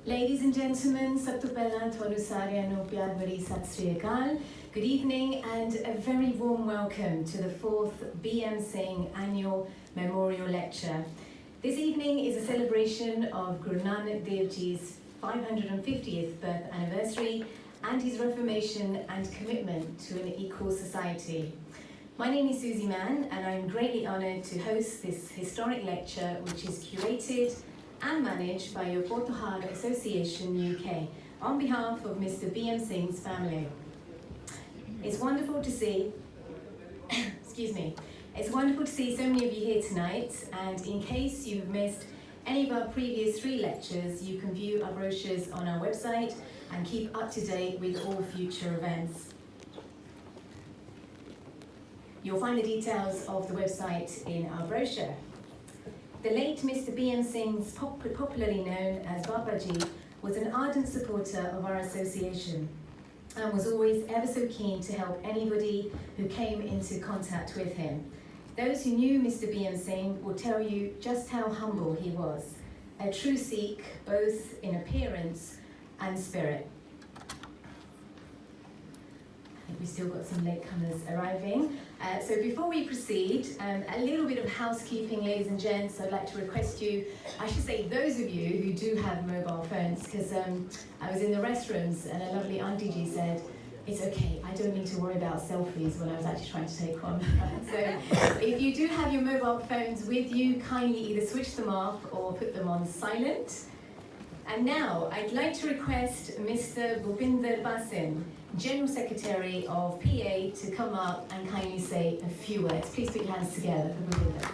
Ladies and gentlemen, sab to pehla ਤੁਹਾਨੂੰ ਸਾਰਿਆਂ ਨੂੰ ਪਿਆਰ ਭਰੀ ਸਤਿ ਸ੍ਰੀ ਅਕਾਲ. Good evening and a very warm welcome to the 4th BM Singh Annual Memorial Lecture. This evening is a celebration of Guru Nanak Dev Ji's 550th birth anniversary and his reformation and commitment to an equal society. My name is Susie Mann and I'm greatly honoured to host this historic lecture, which is curated and managed by your Pothohar Association UK on behalf of Mr. BM Singh's family. It's wonderful to see, excuse me, it's wonderful to see so many of you here tonight, and in case you've missed any of our previous 3 lectures, you can view our brochures on our website and keep up to date with all future events. You'll find the details of the website in our brochure. The late Mr. BM Singh, popularly known as Babaji, was an ardent supporter of our association and was always ever so keen to help anybody who came into contact with him. Those who knew Mr. BM Singh will tell you just how humble he was, a true Sikh both in appearance and spirit. I think we've still got some latecomers arriving. So before we proceed, a little bit of housekeeping, ladies and gents. I'd like to request you, I should say those of you who do have mobile phones, because I was in the restrooms and a lovely auntie G said, it's okay, I don't need to worry about selfies when I was actually trying to take one. So if you do have your mobile phones with you, kindly either switch them off or put them on silent. And now I'd like to request Mr. Bhupinder Basin, General Secretary of PA, to come up and kindly say a few words. Please put your hands together for Bhupinder.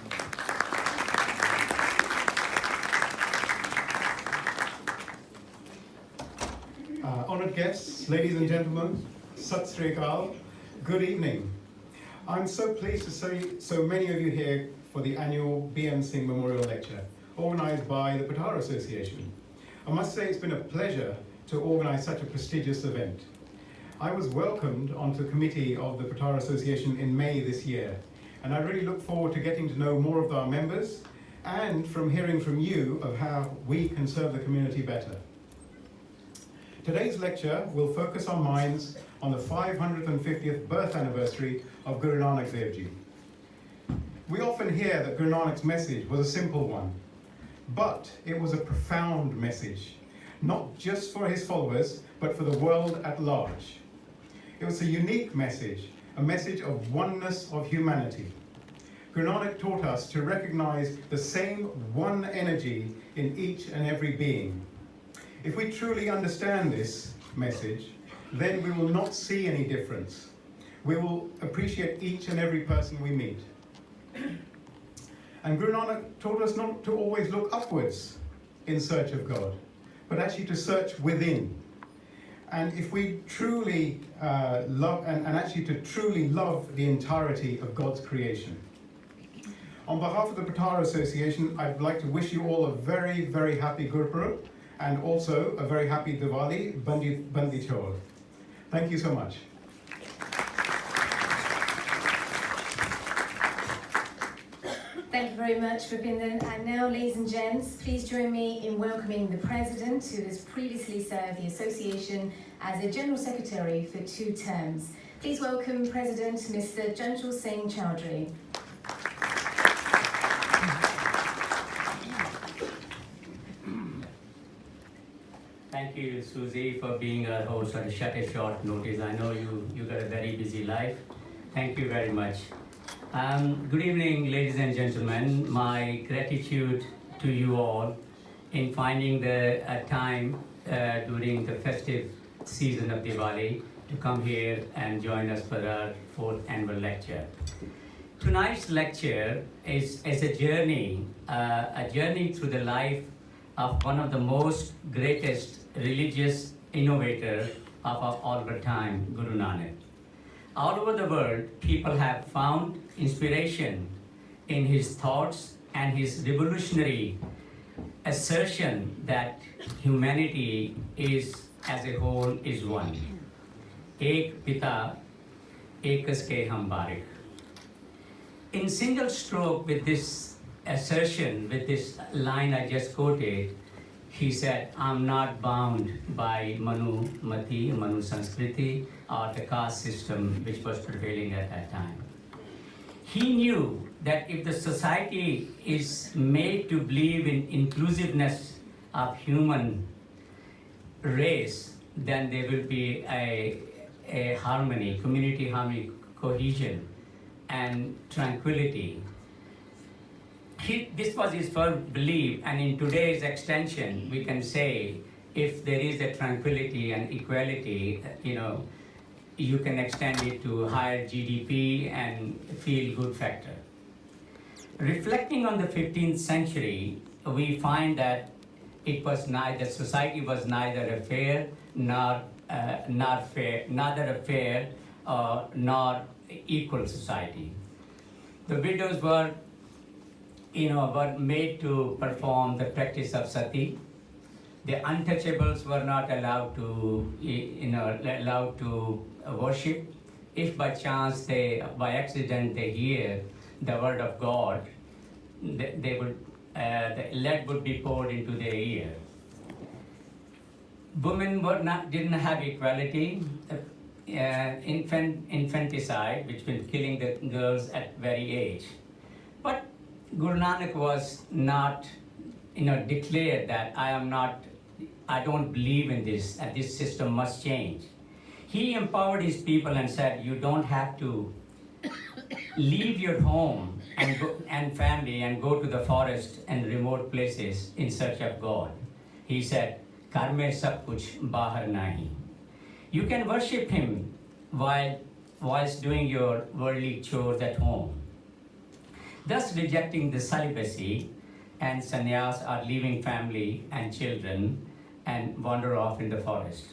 Honoured guests, ladies and gentlemen, Sat Sri Akal, good evening. I'm so pleased to see so many of you here for the annual BM Singh Memorial Lecture, organised by the Pothohar Association. I must say it's been a pleasure to organise such a prestigious event. I was welcomed onto the committee of the Pothohar Association in May this year, and I really look forward to getting to know more of our members and from hearing from you of how we can serve the community better. Today's lecture will focus our minds on the 550th birth anniversary of Guru Nanak Dev Ji. We often hear that Guru Nanak's message was a simple one, but it was a profound message, not just for his followers, but for the world at large. It was a unique message, a message of oneness of humanity. Guru Nanak taught us to recognize the same one energy in each and every being. If we truly understand this message, then we will not see any difference. We will appreciate each and every person we meet. And Guru Nanak taught us not to always look upwards in search of God, but actually to search within. And if we truly truly love the entirety of God's creation. On behalf of the Pothohar Association, I'd like to wish you all a very, very happy Gurpurab and also a very happy Diwali, Bandi Chor. Thank you so much. Thank you very much, Bhupinder. And now, ladies and gents, please join me in welcoming the President, who has previously served the Association as a General Secretary for 2 terms. Please welcome President Mr. Janjal Singh Chowdhury. Thank you, Susie, for being our host at such a short notice. I know you got a very busy life. Thank you very much. Good evening, ladies and gentlemen. My gratitude to you all in finding the time during the festive season of Diwali to come here and join us for our 4th annual lecture. Tonight's lecture is a journey through the life of one of the most greatest religious innovator of all our time, Guru Nanak. All over the world, people have found inspiration in his thoughts and his revolutionary assertion that humanity is, as a whole, is one. Ek Pita, Ekas Ke Hum Barik. In single stroke, with this assertion, with this line I just quoted, he said, I'm not bound by Manu Mati, Manu Sanskriti, or the caste system which was prevailing at that time. He knew that if the society is made to believe in inclusiveness of human race, then there will be a harmony, community harmony, cohesion, and tranquility. This was his firm belief, and in today's extension, we can say, if there is a tranquility and equality, you can extend it to higher GDP and feel-good factor. Reflecting on the 15th century, we find that society was neither a fair nor equal society. The widows were made to perform the practice of sati. The untouchables were not allowed to worship. If by chance by accident they hear the word of God, the lead would be poured into their ear. Women didn't have equality. Infanticide, which means killing the girls at very age. But Guru Nanak was not, declared that I don't believe in this, and this system must change. He empowered his people and said, you don't have to leave your home and family and go to the forest and remote places in search of God. He said, Kar mein sab kuch bahar nahi. You can worship him whilst doing your worldly chores at home. Thus rejecting the celibacy and sannyas are leaving family and children and wander off in the forest.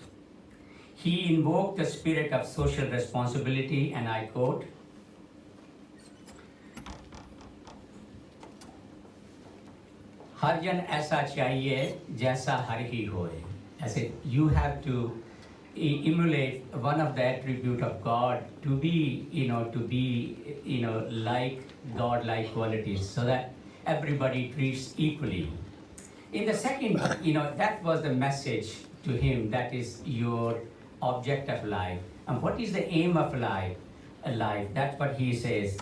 He invoked the spirit of social responsibility, and I quote, Har jan aisa chahiye jaisa har hi hoye. I said, you have to emulate one of the attributes of God to be like God-like qualities, so that everybody treats equally. In the second, that was the message to him, that is your object of life. And what is the aim of life? That's what he says.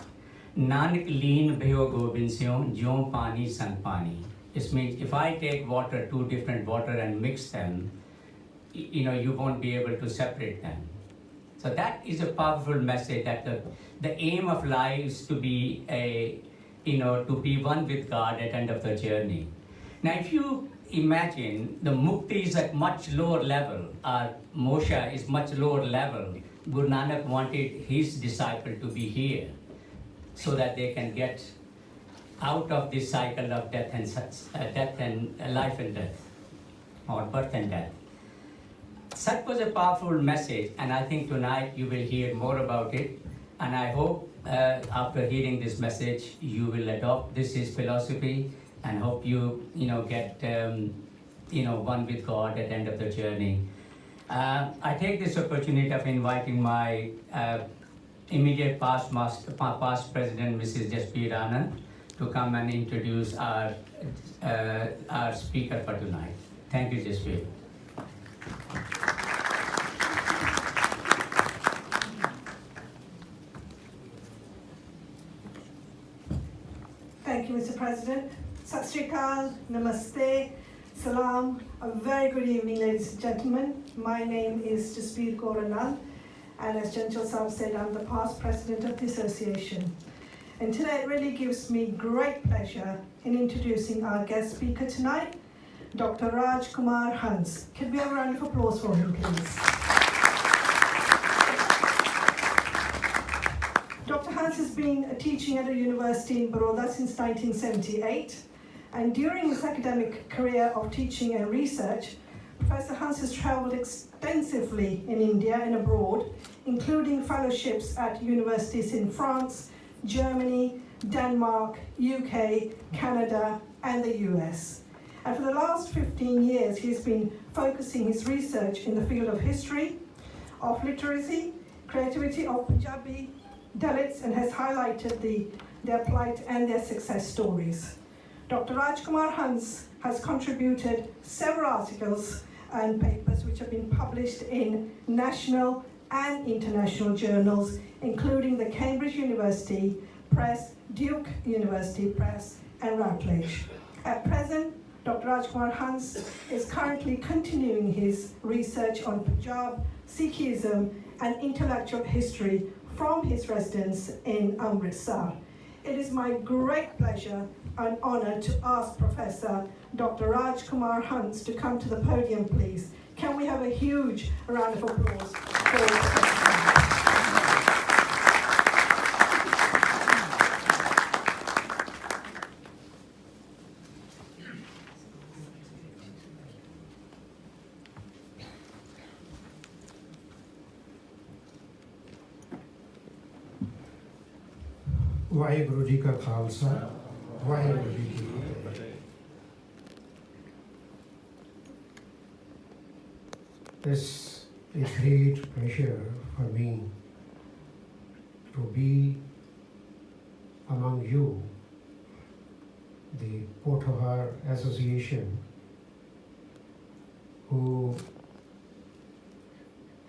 Nanak leen bheo gobind syon, jo pani san pani. This means if I take water, two different water, and mix them, you won't be able to separate them. So that is a powerful message, that the aim of life is to be to be one with God at the end of the journey. Now, if you imagine the mukti is at much lower level, or moksha is much lower level, Guru Nanak wanted his disciple to be here, so that they can get out of this cycle of death and life and death, or birth and death. Such was a powerful message, and I think tonight you will hear more about it. And I hope after hearing this message, you will adopt this his philosophy, and hope you get one with God at the end of the journey. I take this opportunity of inviting my immediate past president, Mrs. Jasbir Anand, to come and introduce our speaker for tonight. Thank you, Jasbir. Thank you, Mr. President. Sat Sri Akal, Namaste, Salam. A very good evening, ladies and gentlemen. My name is Jasbir Kaur, and as Janchal Saab said, I'm the past president of the association. And today it really gives me great pleasure in introducing our guest speaker tonight, Dr. Raj Kumar Hans. Can we have a round of applause for him, please? Dr. Hans has been teaching at a university in Baroda since 1978, and during his academic career of teaching and research, Professor Hans has travelled extensively in India and abroad, including fellowships at universities in France, Germany, Denmark, UK, Canada, and the US. And for the last 15 years, he's been focusing his research in the field of history, of literacy, creativity of Punjabi Dalits, and has highlighted their plight and their success stories. Dr. Rajkumar Hans has contributed several articles and papers which have been published in national and international journals, including the Cambridge University Press, Duke University Press, and Routledge. At present, Dr. Rajkumar Hans is currently continuing his research on Punjab, Sikhism, and intellectual history from his residence in Amritsar. It is my great pleasure and honor to ask Professor Dr. Rajkumar Hans to come to the podium, please. Can we have a huge round of applause for Professor? Waheguru ji का खालसा वाहिगुरु जी की फतेह। It's a great pleasure for me to be among you, the Pothohar Association, who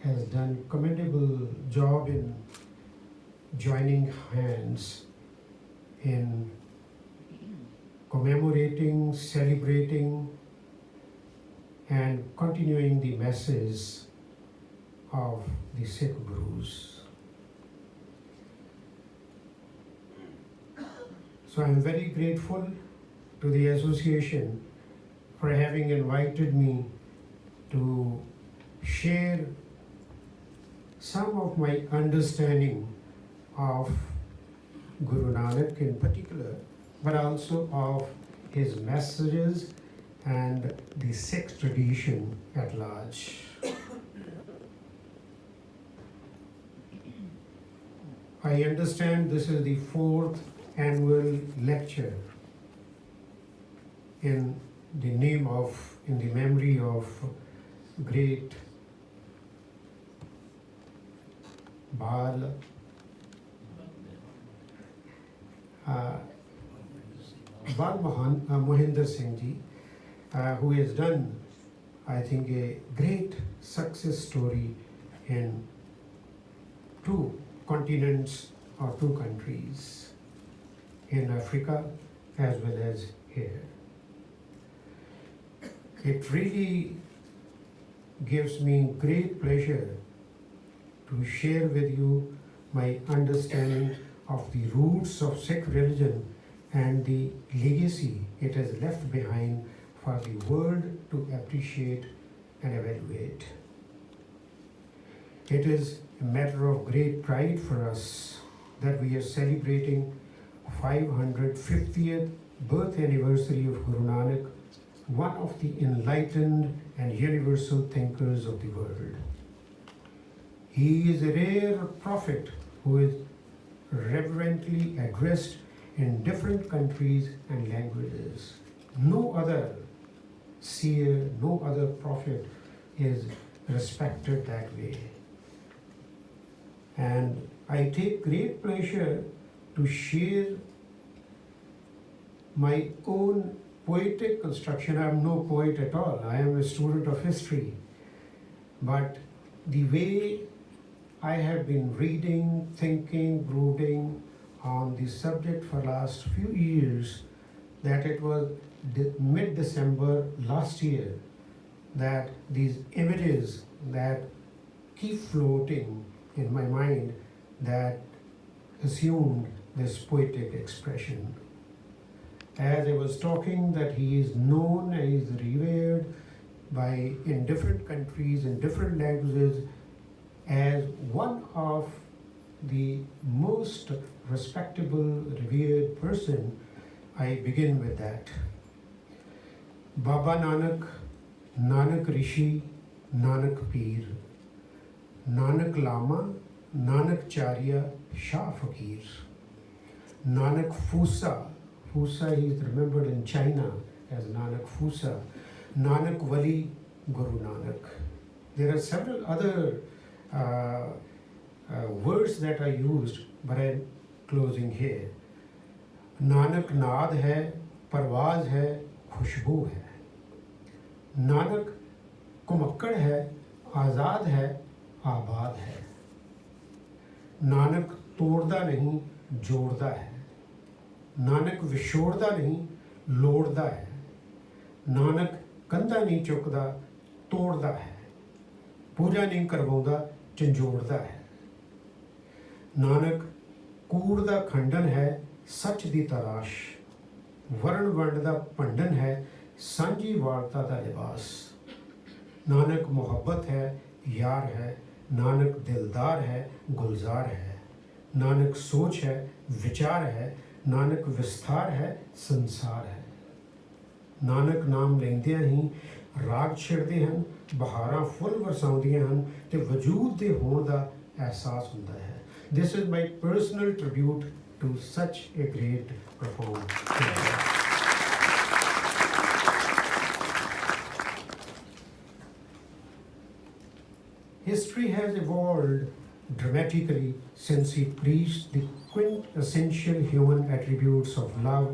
has done commendable job in joining hands in commemorating, celebrating, and continuing the message of the Sikh Gurus. So I'm very grateful to the association for having invited me to share some of my understanding of Guru Nanak in particular, but also of his messages and the Sikh tradition at large. I understand this is the 4th annual lecture in the memory of great Bal Mohinder Singh Ji, who has done, I think, a great success story in 2 continents or 2 countries, in Africa as well as here. It really gives me great pleasure to share with you my understanding of the roots of Sikh religion and the legacy it has left behind for the world to appreciate and evaluate. It is a matter of great pride for us that we are celebrating 550th birth anniversary of Guru Nanak, one of the enlightened and universal thinkers of the world. He is a rare prophet who is reverently addressed in different countries and languages. No other seer, no other prophet is respected that way. And I take great pleasure to share my own poetic construction. I am no poet at all. I am a student of history. But the way I have been reading, thinking, brooding on the subject for last few years, that it was mid-December last year that these images that keep floating in my mind that assumed this poetic expression. As I was talking, that he is known and he is revered in different countries, in different languages, as one of the most respectable, revered person, I begin with that. Baba Nanak, Nanak Rishi, Nanak Peer, Nanak Lama, Nanak Charya, Shah Fakir, Nanak Fusa, Fusa he is remembered in China as Nanak Fusa, Nanak Wali, Guru Nanak. There are several other words that are used, but I'm closing here. Nanak Naad hai, परवाज है, खुशबू है। नानक कुमक्कड़ है, आज़ाद है, आबाद है। नानक तोड़दा नहीं, जोड़दा है। नानक विछोड़दा नहीं, लोड़दा है। नानक कंधा नहीं चुकदा, तोड़दा है। पूजा नहीं करवाउंदा, झंझोड़दा है। नानक कूड़ दा खंडन है, सच दी तलाश। वरण वंड दा भंडन है, सांझी वार्ता दा लिबास। नानक मोहब्बत है, यार है। नानक दिलदार है, गुलजार है। नानक सोच है, विचार है। नानक विस्तार है, संसार है। नानक नाम लेंदिਆਂ ही राग छिड़दे ਹਨ, बहारां फुੱਲ ਵਰਸਾਉਂਦੀਆਂ ਹਨ ਤੇ ਵਜੂਦ ਦੇ ਹੋਣ ਦਾ ਅਹਿਸਾਸ ਹੁੰਦਾ ਹੈ। This is my personal tribute to such a great performer. History has evolved dramatically since he preached the quintessential human attributes of love,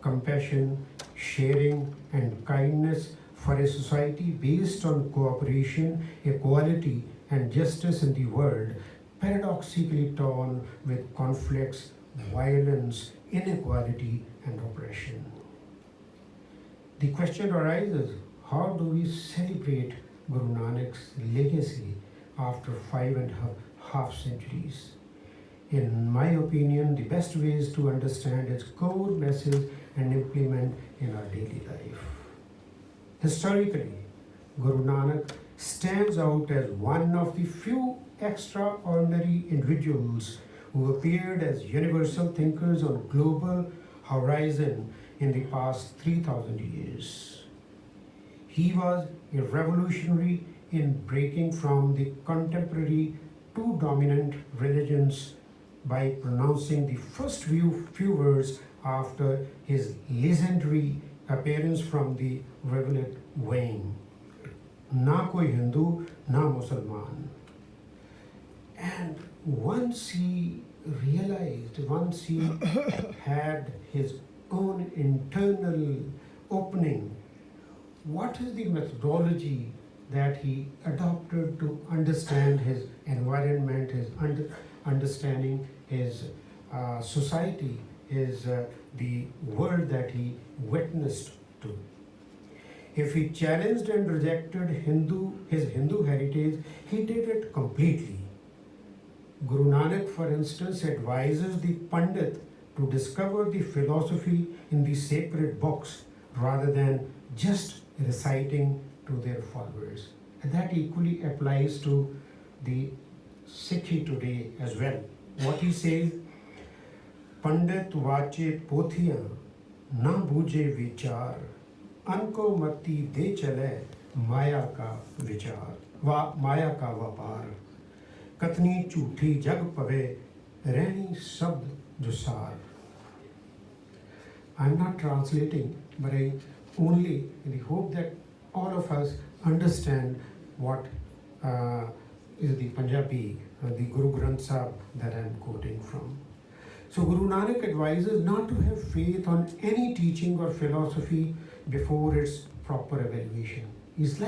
compassion, sharing, and kindness for a society based on cooperation, equality, and justice in the world, paradoxically torn with conflicts, violence, inequality, and oppression. The question arises, how do we celebrate Guru Nanak's legacy after 5.5 centuries? In my opinion, the best way is to understand its core message and implement in our daily life. Historically, Guru Nanak stands out as one of the few extraordinary individuals who appeared as universal thinkers on global horizon in the past 3,000 years. He was a revolutionary in breaking from the contemporary two dominant religions by pronouncing the first few words after his legendary appearance from the revealed wing. Na koi Hindu, na Musliman. And once he realized, once he had his own internal opening, what is the methodology that he adopted to understand his environment, his understanding his society, the world that he witnessed to? If he challenged and rejected his Hindu heritage, he did it completely. Guru Nanak, for instance, advises the Pandit to discover the philosophy in the sacred books rather than just reciting to their followers. And that equally applies to the Sikhi today as well. What he says, Pandit vache pothiyan na buje vichar, anko mati de chale maya ka vichar, maya ka vapar, katni jhoothi jag pave, rehni sabd jusar. I'm not translating, but I only in the hope that all of us understand what is the Punjabi, the Guru Granth Sahib that I'm quoting from. So Guru Nanak advises not to have faith on any teaching or philosophy before its proper evaluation. He's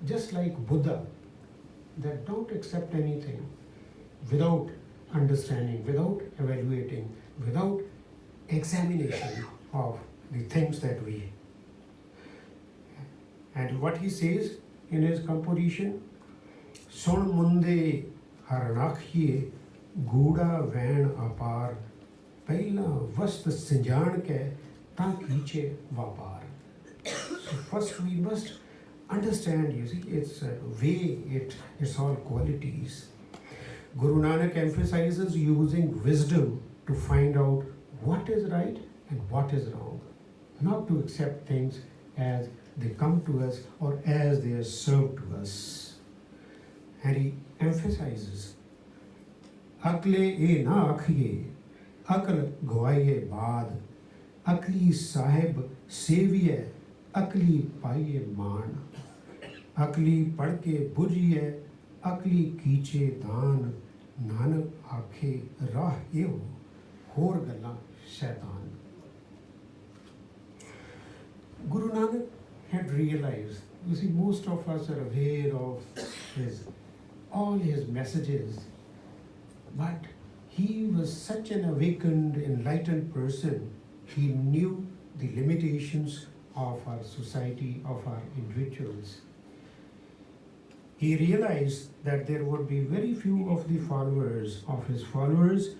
just like Buddha, that don't accept anything without understanding, without evaluating, without examination of the things that we. And what he says in his composition, Sun munde haranakhye gooda vain apar, pehla vast sinjan ke ta kiche vapar. So first we must understand, you see, it's way, it's all qualities. Guru Nanak emphasizes using wisdom to find out what is right and what is wrong, not to accept things as they come to us or as they are served to us. And he emphasizes, Akle e na akhiye, akal gawaiye baad, akli sahib seviye, akli paiye maan, akli padke bujiye, akli kiche daan, nanak aakhe rah eo, hor galla shaitan. Guru Nanak had realized, you see, most of us are aware of all his messages, but he was such an awakened, enlightened person. He knew the limitations of our society, of our individuals. He realized that there would be very few of his followers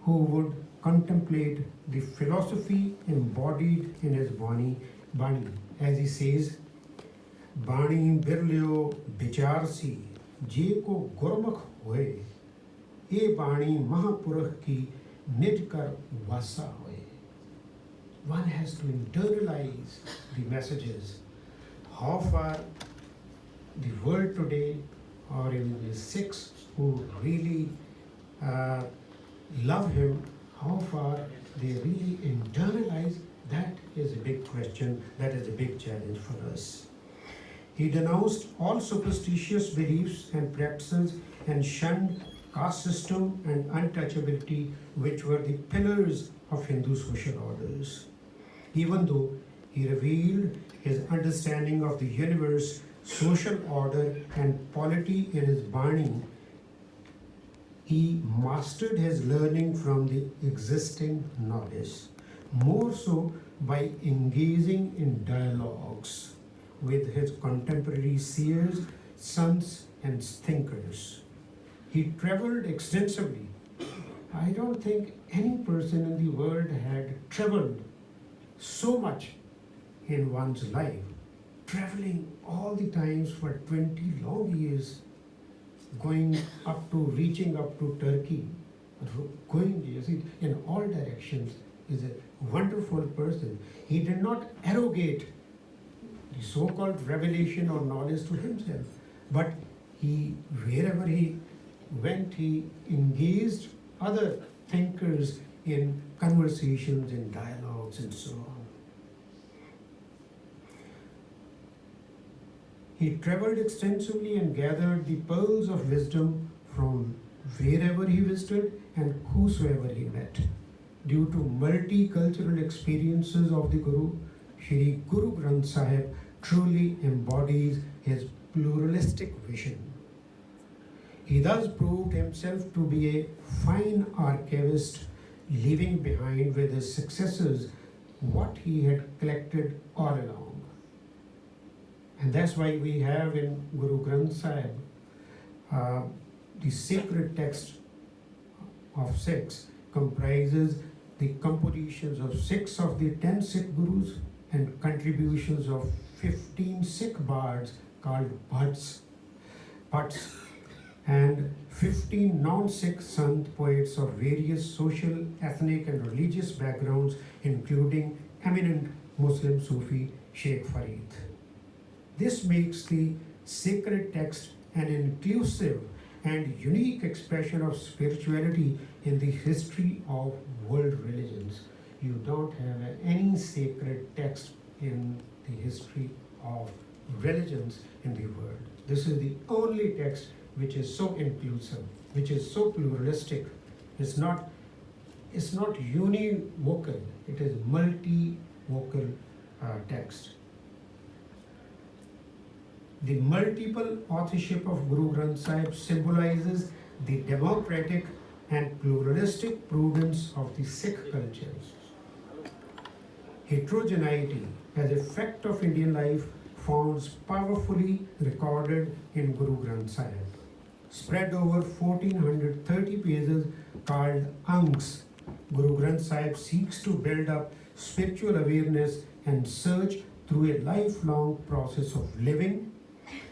who would contemplate the philosophy embodied in his Bani. As he says, Bani birlyo bicharsi, je ko gurmukh hoye, ye Bani Mahapurukh ki nij kar vasa hoye. One has to internalize the messages. How far the world today, or even the Sikhs who really love him, how far they really internalize, that is a big question, that is a big challenge for us. He denounced all superstitious beliefs and practices and shunned caste system and untouchability, which were the pillars of Hindu social orders. Even though he revealed his understanding of the universe, social order and polity in his Bani, he mastered his learning from the existing knowledge, more so by engaging in dialogues with his contemporary seers, sons, and thinkers. He traveled extensively. I don't think any person in the world had traveled so much in one's life, traveling all the times for 20 long years, reaching up to Turkey, going, you see, in all directions, is a wonderful person. He did not arrogate the so-called revelation or knowledge to himself, but wherever he went, he engaged other thinkers in conversations, in dialogues, and so on. He traveled extensively and gathered the pearls of wisdom from wherever he visited and whosoever he met. Due to multicultural experiences of the Guru, Shri Guru Granth Sahib truly embodies his pluralistic vision. He thus proved himself to be a fine archivist, leaving behind with his successors what he had collected all along. And that's why we have in Guru Granth Sahib the sacred text of Sikhs comprises the compositions of 6 of the 10 Sikh Gurus and contributions of 15 Sikh bards called Bhatts, and 15 non-Sikh Sant poets of various social, ethnic and religious backgrounds, including eminent Muslim Sufi Sheikh Farid. This makes the sacred text an inclusive and unique expression of spirituality in the history of world religions. You don't have any sacred text in the history of religions in the world. This is the only text which is so inclusive, which is so pluralistic. It's not univocal, it is multi-vocal text. The multiple authorship of Guru Granth Sahib symbolizes the democratic and pluralistic prudence of the Sikh culture. Heterogeneity as a fact of Indian life found powerfully recorded in Guru Granth Sahib. Spread over 1430 pages called Angs, Guru Granth Sahib seeks to build up spiritual awareness and search through a lifelong process of living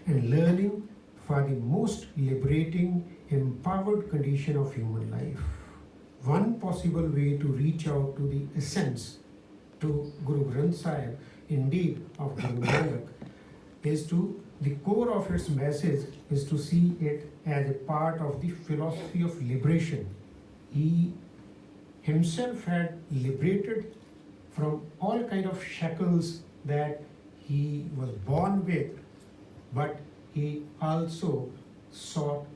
and learning for the most liberating, empowered condition of human life. One possible way to reach out to the essence, to Guru Granth Sahib, indeed of Guru Nanak, is to, the core of its message is to see it as a part of the philosophy of liberation. He himself had liberated from all kind of shackles that he was born with, but he also sought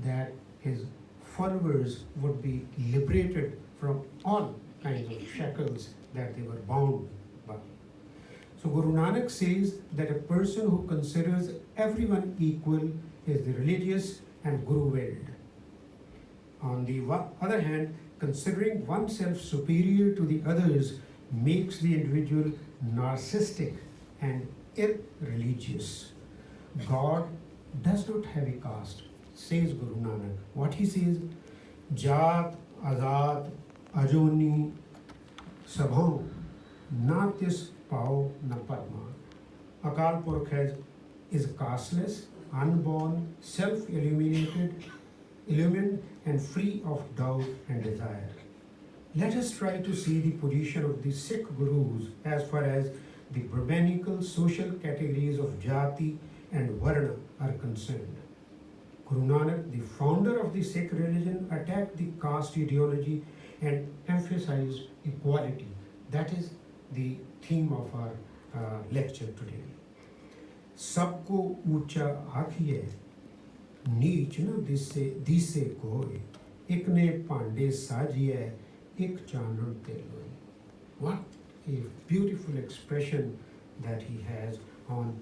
that his followers would be liberated from all kinds of shackles that they were bound by. So Guru Nanak says that a person who considers everyone equal is the religious and Guru-willed. On the other hand, considering oneself superior to the others makes the individual narcissistic and irreligious. God does not have a caste, says Guru Nanak. What he says, Jat, Azad, Ajoni, Sabhav, na tis pao na padma. Akal Purkh is casteless, unborn, self-illuminated, illumined and free of doubt and desire. Let us try to see the position of the Sikh Gurus as far as the Brahmanical social categories of Jati and Varna are concerned. Guru Nanak, the founder of the Sikh religion, attacked the caste ideology and emphasized equality. That is the theme of our lecture today. Sabko ऊंचा आखिए नीच न दिसे कोई एक ने पांडे साजिए एक चानन ते लोई. What a beautiful expression that he has on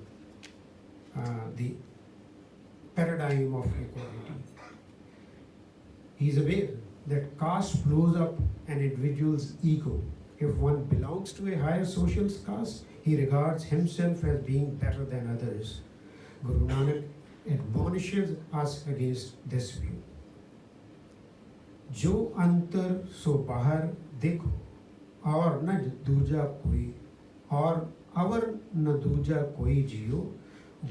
the paradigm of equality. He is aware that caste blows up an individual's ego. If one belongs to a higher social caste, he regards himself as being better than others. Guru Nanak admonishes us against this view. जो अंतर सो बाहर देखो और न दूजा कोई और अवर न दूजा कोई जियो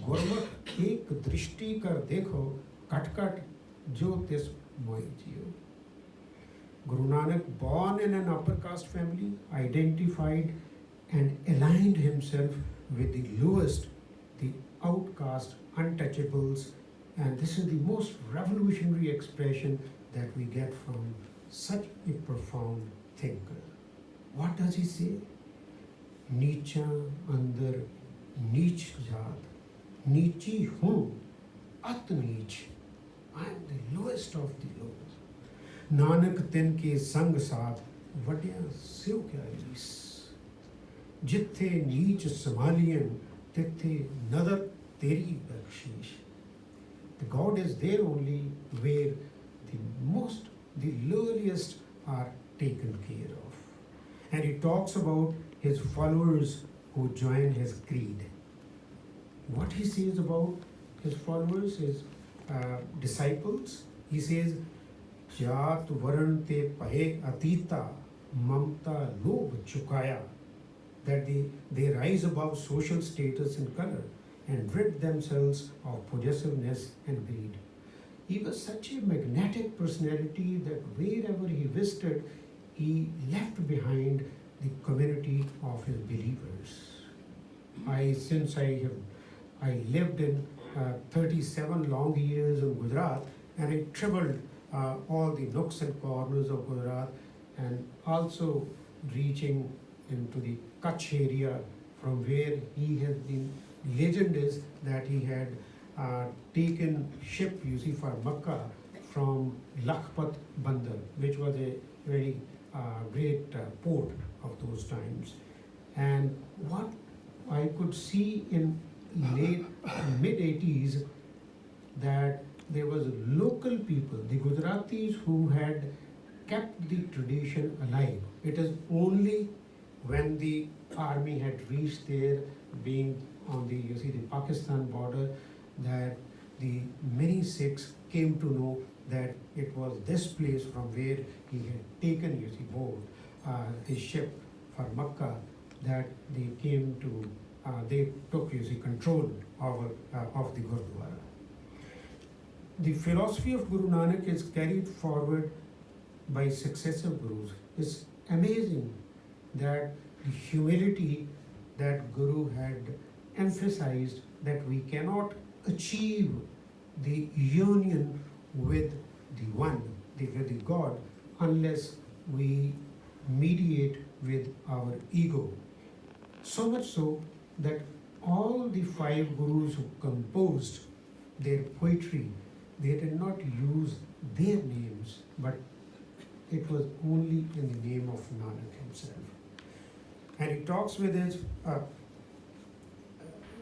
गुरमुख एक दृष्टि कर देखो कटकट जो तिस मोई जियो. Guru Nanak, born in an upper caste family, identified and aligned himself with the lowest, the outcast, untouchables, and this is the most revolutionary expression that we get from such a profound thinker. What does he say? Nicha andar neech jaat, neechi hu, at neech. I am the lowest of the low. Nanak तिन के संग साथ वड्या सिव क्या रीस. जिथे नीच संभालियन तिथे नदर तेरी बख्शीश. The God is there only where the lowliest are taken care of. And he talks about his followers who join his creed. What he says about his followers, his disciples, he says, जात वर्ण ते पहे अतीता ममता लोभ चुकाया. That they rise above social status and color and rid themselves of possessiveness and greed. He was such a magnetic personality that wherever he visited, he left behind the community of his believers. Since I lived in 37 long years in Gujarat, and I traveled all the nooks and corners of Gujarat, and also reaching into the Kutch area from where he has been. Legend is that he had taken ship, you see, for Makkah from Lakhpat Bandar, which was a very great port of those times. And what I could see in late mid-80s, that there was local people, the Gujaratis, who had kept the tradition alive. It is only when the army had reached there, being on the, you see, the Pakistan border, that the many Sikhs came to know that it was this place from where he had taken, you see, board, his ship for Makkah, that they came to, they took, you see, control of the Gurdwara. The philosophy of Guru Nanak is carried forward by successive Gurus. It's amazing that the humility that Guru had emphasized, that we cannot achieve the union with the One, with the God, unless we mediate with our ego. So much so that all the 5 Gurus who composed their poetry, they did not use their names, but it was only in the name of Nanak himself. And he talks with his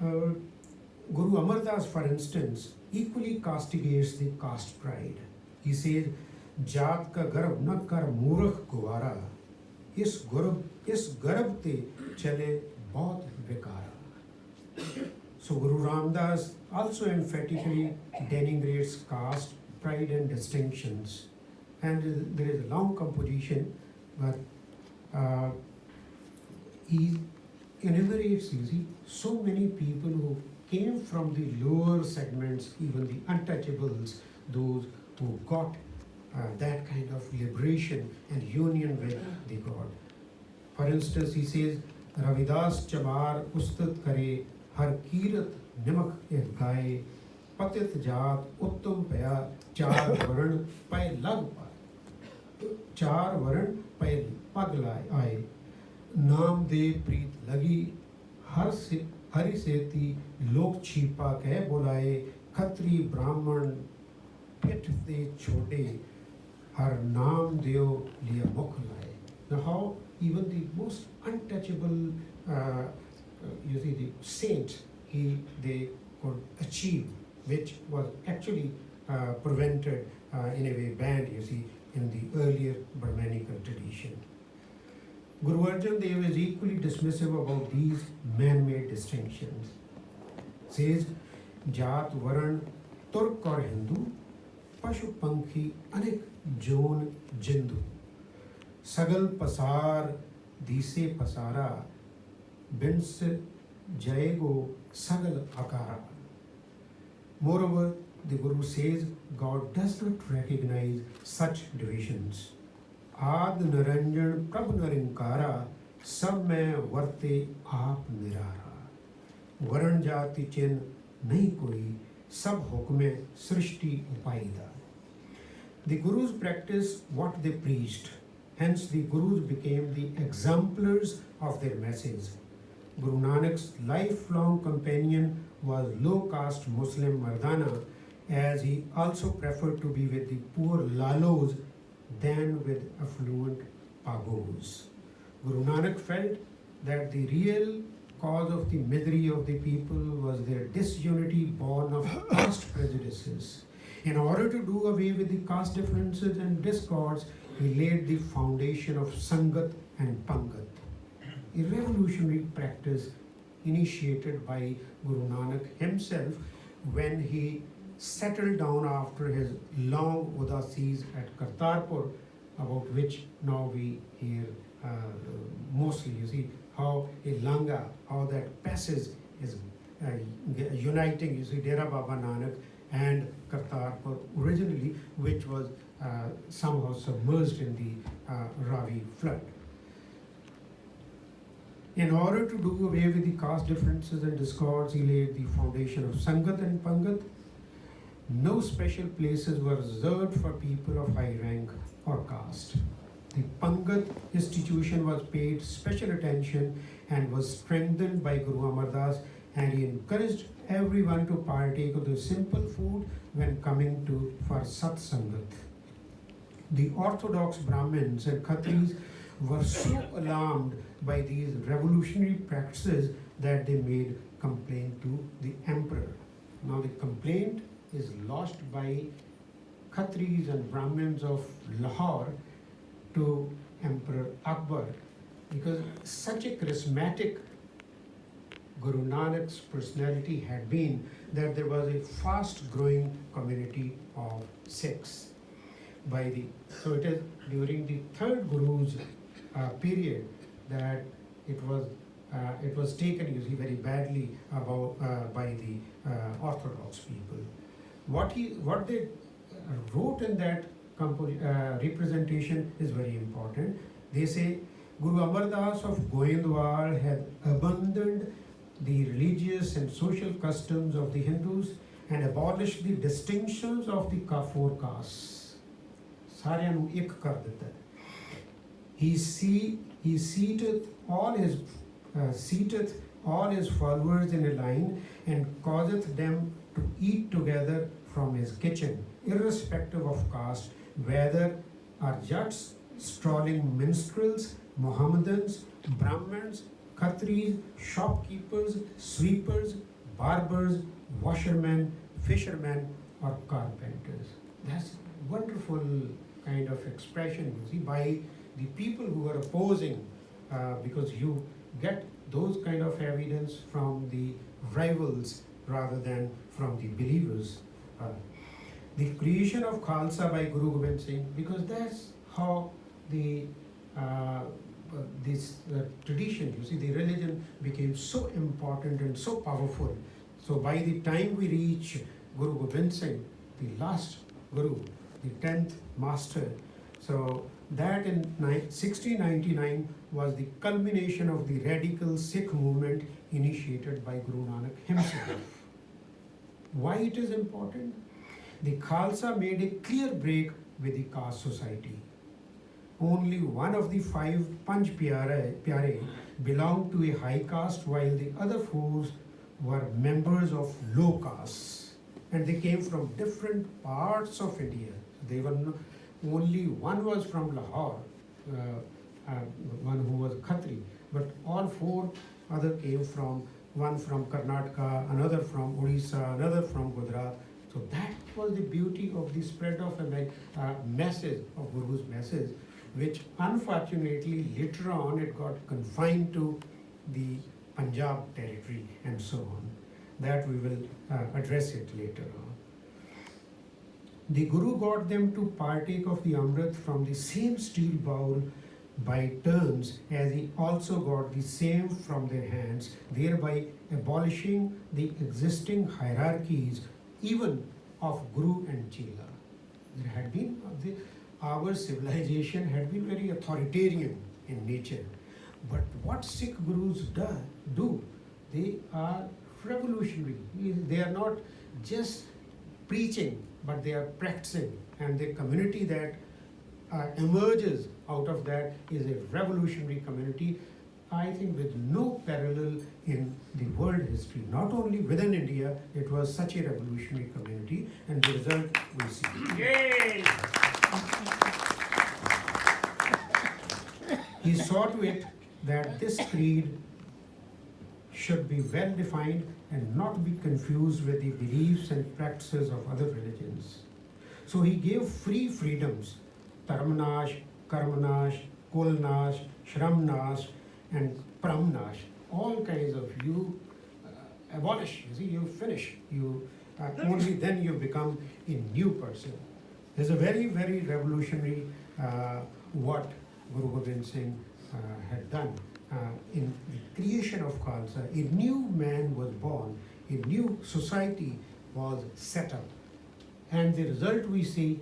Guru Amar Das, for instance, equally castigates the caste pride. He says, Jaat ka garb na kar मूर्ख गुवारा, इस गर्भ ते चले बहुत बेकारा. So Guru Ramdas also emphatically denigrates caste, pride and distinctions. And there is a long composition, but he enumerates, you see, so many people who came from the lower segments, even the untouchables, those who got that kind of liberation and union with the God. For instance, he says, Ravidas Chamar Ustat Kare Har Kirat Nimak Gaye Patit Jaat Uttam Paya Char Varan Pai Lag Char Varan Pai Paglai Aye Naam De Preet Lagi Hari Seti Lok Chipa Keh Bolaye Khatri Brahman Pit De Chote Har Naam Deo Liya Mukh Laye. Now how even the most untouchable you see the saint they could achieve, which was actually prevented in a way banned, you see, in the earlier Brahmanical tradition. Guru Arjan Dev is equally dismissive about these man-made distinctions. Says, Jaat, Varan, Turk or Hindu, Pashu Pankhi, Anek Jon Jindu. Sagal Pasar, Dise Pasara, Bins Jayego Sagal Akara. Moreover, the Guru says God does not recognize such divisions. Ad Naranjan Prabhu Narinkara, Sab mein varte aap nirara. Varan jati chin nahi koi, sab hukme srishti upaida. The Gurus practiced what they preached. Hence, the Gurus became the exemplars of their message. Guru Nanak's lifelong companion was low-caste Muslim Mardana, as he also preferred to be with the poor lalos than with affluent pagos. Guru Nanak felt that the real cause of the misery of the people was their disunity born of caste prejudices. In order to do away with the caste differences and discords, he laid the foundation of Sangat and Pangat, a revolutionary practice initiated by Guru Nanak himself when he settled down after his long udasis at Kartarpur, about which now we hear mostly. You see how a langa, how that passage is uniting, you see, Dera Baba Nanak and Kartarpur originally, which was somehow submerged in the Ravi flood. In order to do away with the caste differences and discords, he laid the foundation of Sangat and Pangat. No special places were reserved for people of high rank or caste. The Pangat institution was paid special attention and was strengthened by Guru Amar Das, and he encouraged everyone to partake of the simple food when coming to for Sat Sangat. The orthodox Brahmins and Khatris were so alarmed by these revolutionary practices that they made complaint to the emperor. Now the complaint is lodged by Khatris and Brahmins of Lahore to Emperor Akbar, because such a charismatic Guru Nanak's personality had been that there was a fast growing community of Sikhs. So it is during the third Guru's period that it was taken, you see, very badly about by the Orthodox people. What they wrote in that representation is very important. They say Guru Amar Das of Goindwal had abandoned the religious and social customs of the Hindus and abolished the distinctions of the four castes. ਸਾਰਿਆਂ ਨੂੰ ਇੱਕ ਕਰ ਦਿੱਤਾ. He seateth all his followers in a line and causeth them to eat together from his kitchen, irrespective of caste, whether are Jats, strolling minstrels, Mohammedans, Brahmins, Khatris, shopkeepers, sweepers, barbers, washermen, fishermen, or carpenters. That's wonderful kind of expression, you see, by the people who are opposing, because you get those kind of evidence from the rivals rather than from the believers. The creation of Khalsa by Guru Gobind Singh, because that's how the this tradition, you see, the religion became so important and so powerful. So by the time we reach Guru Gobind Singh, the last Guru, the 10th master, so that in 1699 was the culmination of the radical Sikh movement initiated by Guru Nanak himself. Why it is important? The Khalsa made a clear break with the caste society. Only one of the 5 Panch Pyare belonged to a high caste, while the other 4 were members of low castes. And they came from different parts of India. They were only one was from Lahore, one who was Khatri, but all 4 other came from, one from Karnataka, another from Odisha, another from Gujarat. So that was the beauty of the spread of a message, of Guru's message, which unfortunately later on it got confined to the Punjab territory and so on. That we will address it later on. The Guru got them to partake of the Amrit from the same steel bowl by turns, as he also got the same from their hands, thereby abolishing the existing hierarchies even of Guru and Chela. There had been, our civilization had been very authoritarian in nature. But what Sikh Gurus do, they are revolutionary. They are not just preaching, but they are practicing. And the community that emerges out of that is a revolutionary community, I think with no parallel in the world history. Not only within India, it was such a revolutionary community, and the result we see. Yay! He saw to it that this creed should be well defined and not be confused with the beliefs and practices of other religions. So he gave free freedoms, Dharmanash, Karmanash, Kulnash, Shramnash, and Pramnash, all kinds of you abolish, you see, you finish, you only then you become a new person. There's a very, very revolutionary what Guru Gobind Singh had done. In the creation of Khalsa, a new man was born, a new society was set up. And the result we see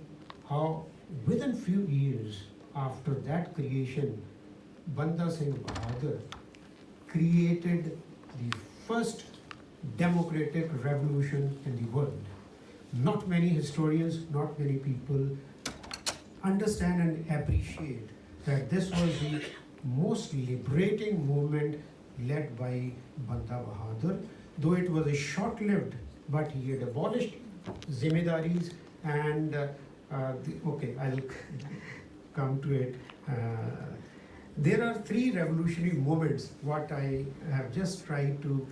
how within few years after that creation, Banda Singh Bahadur created the first democratic revolution in the world. Not many historians, not many people understand and appreciate that this was the most liberating movement led by Banda Bahadur, though it was a short-lived, but he had abolished zimedaris and okay, I'll come to it. There are 3 revolutionary movements, what I have just tried to,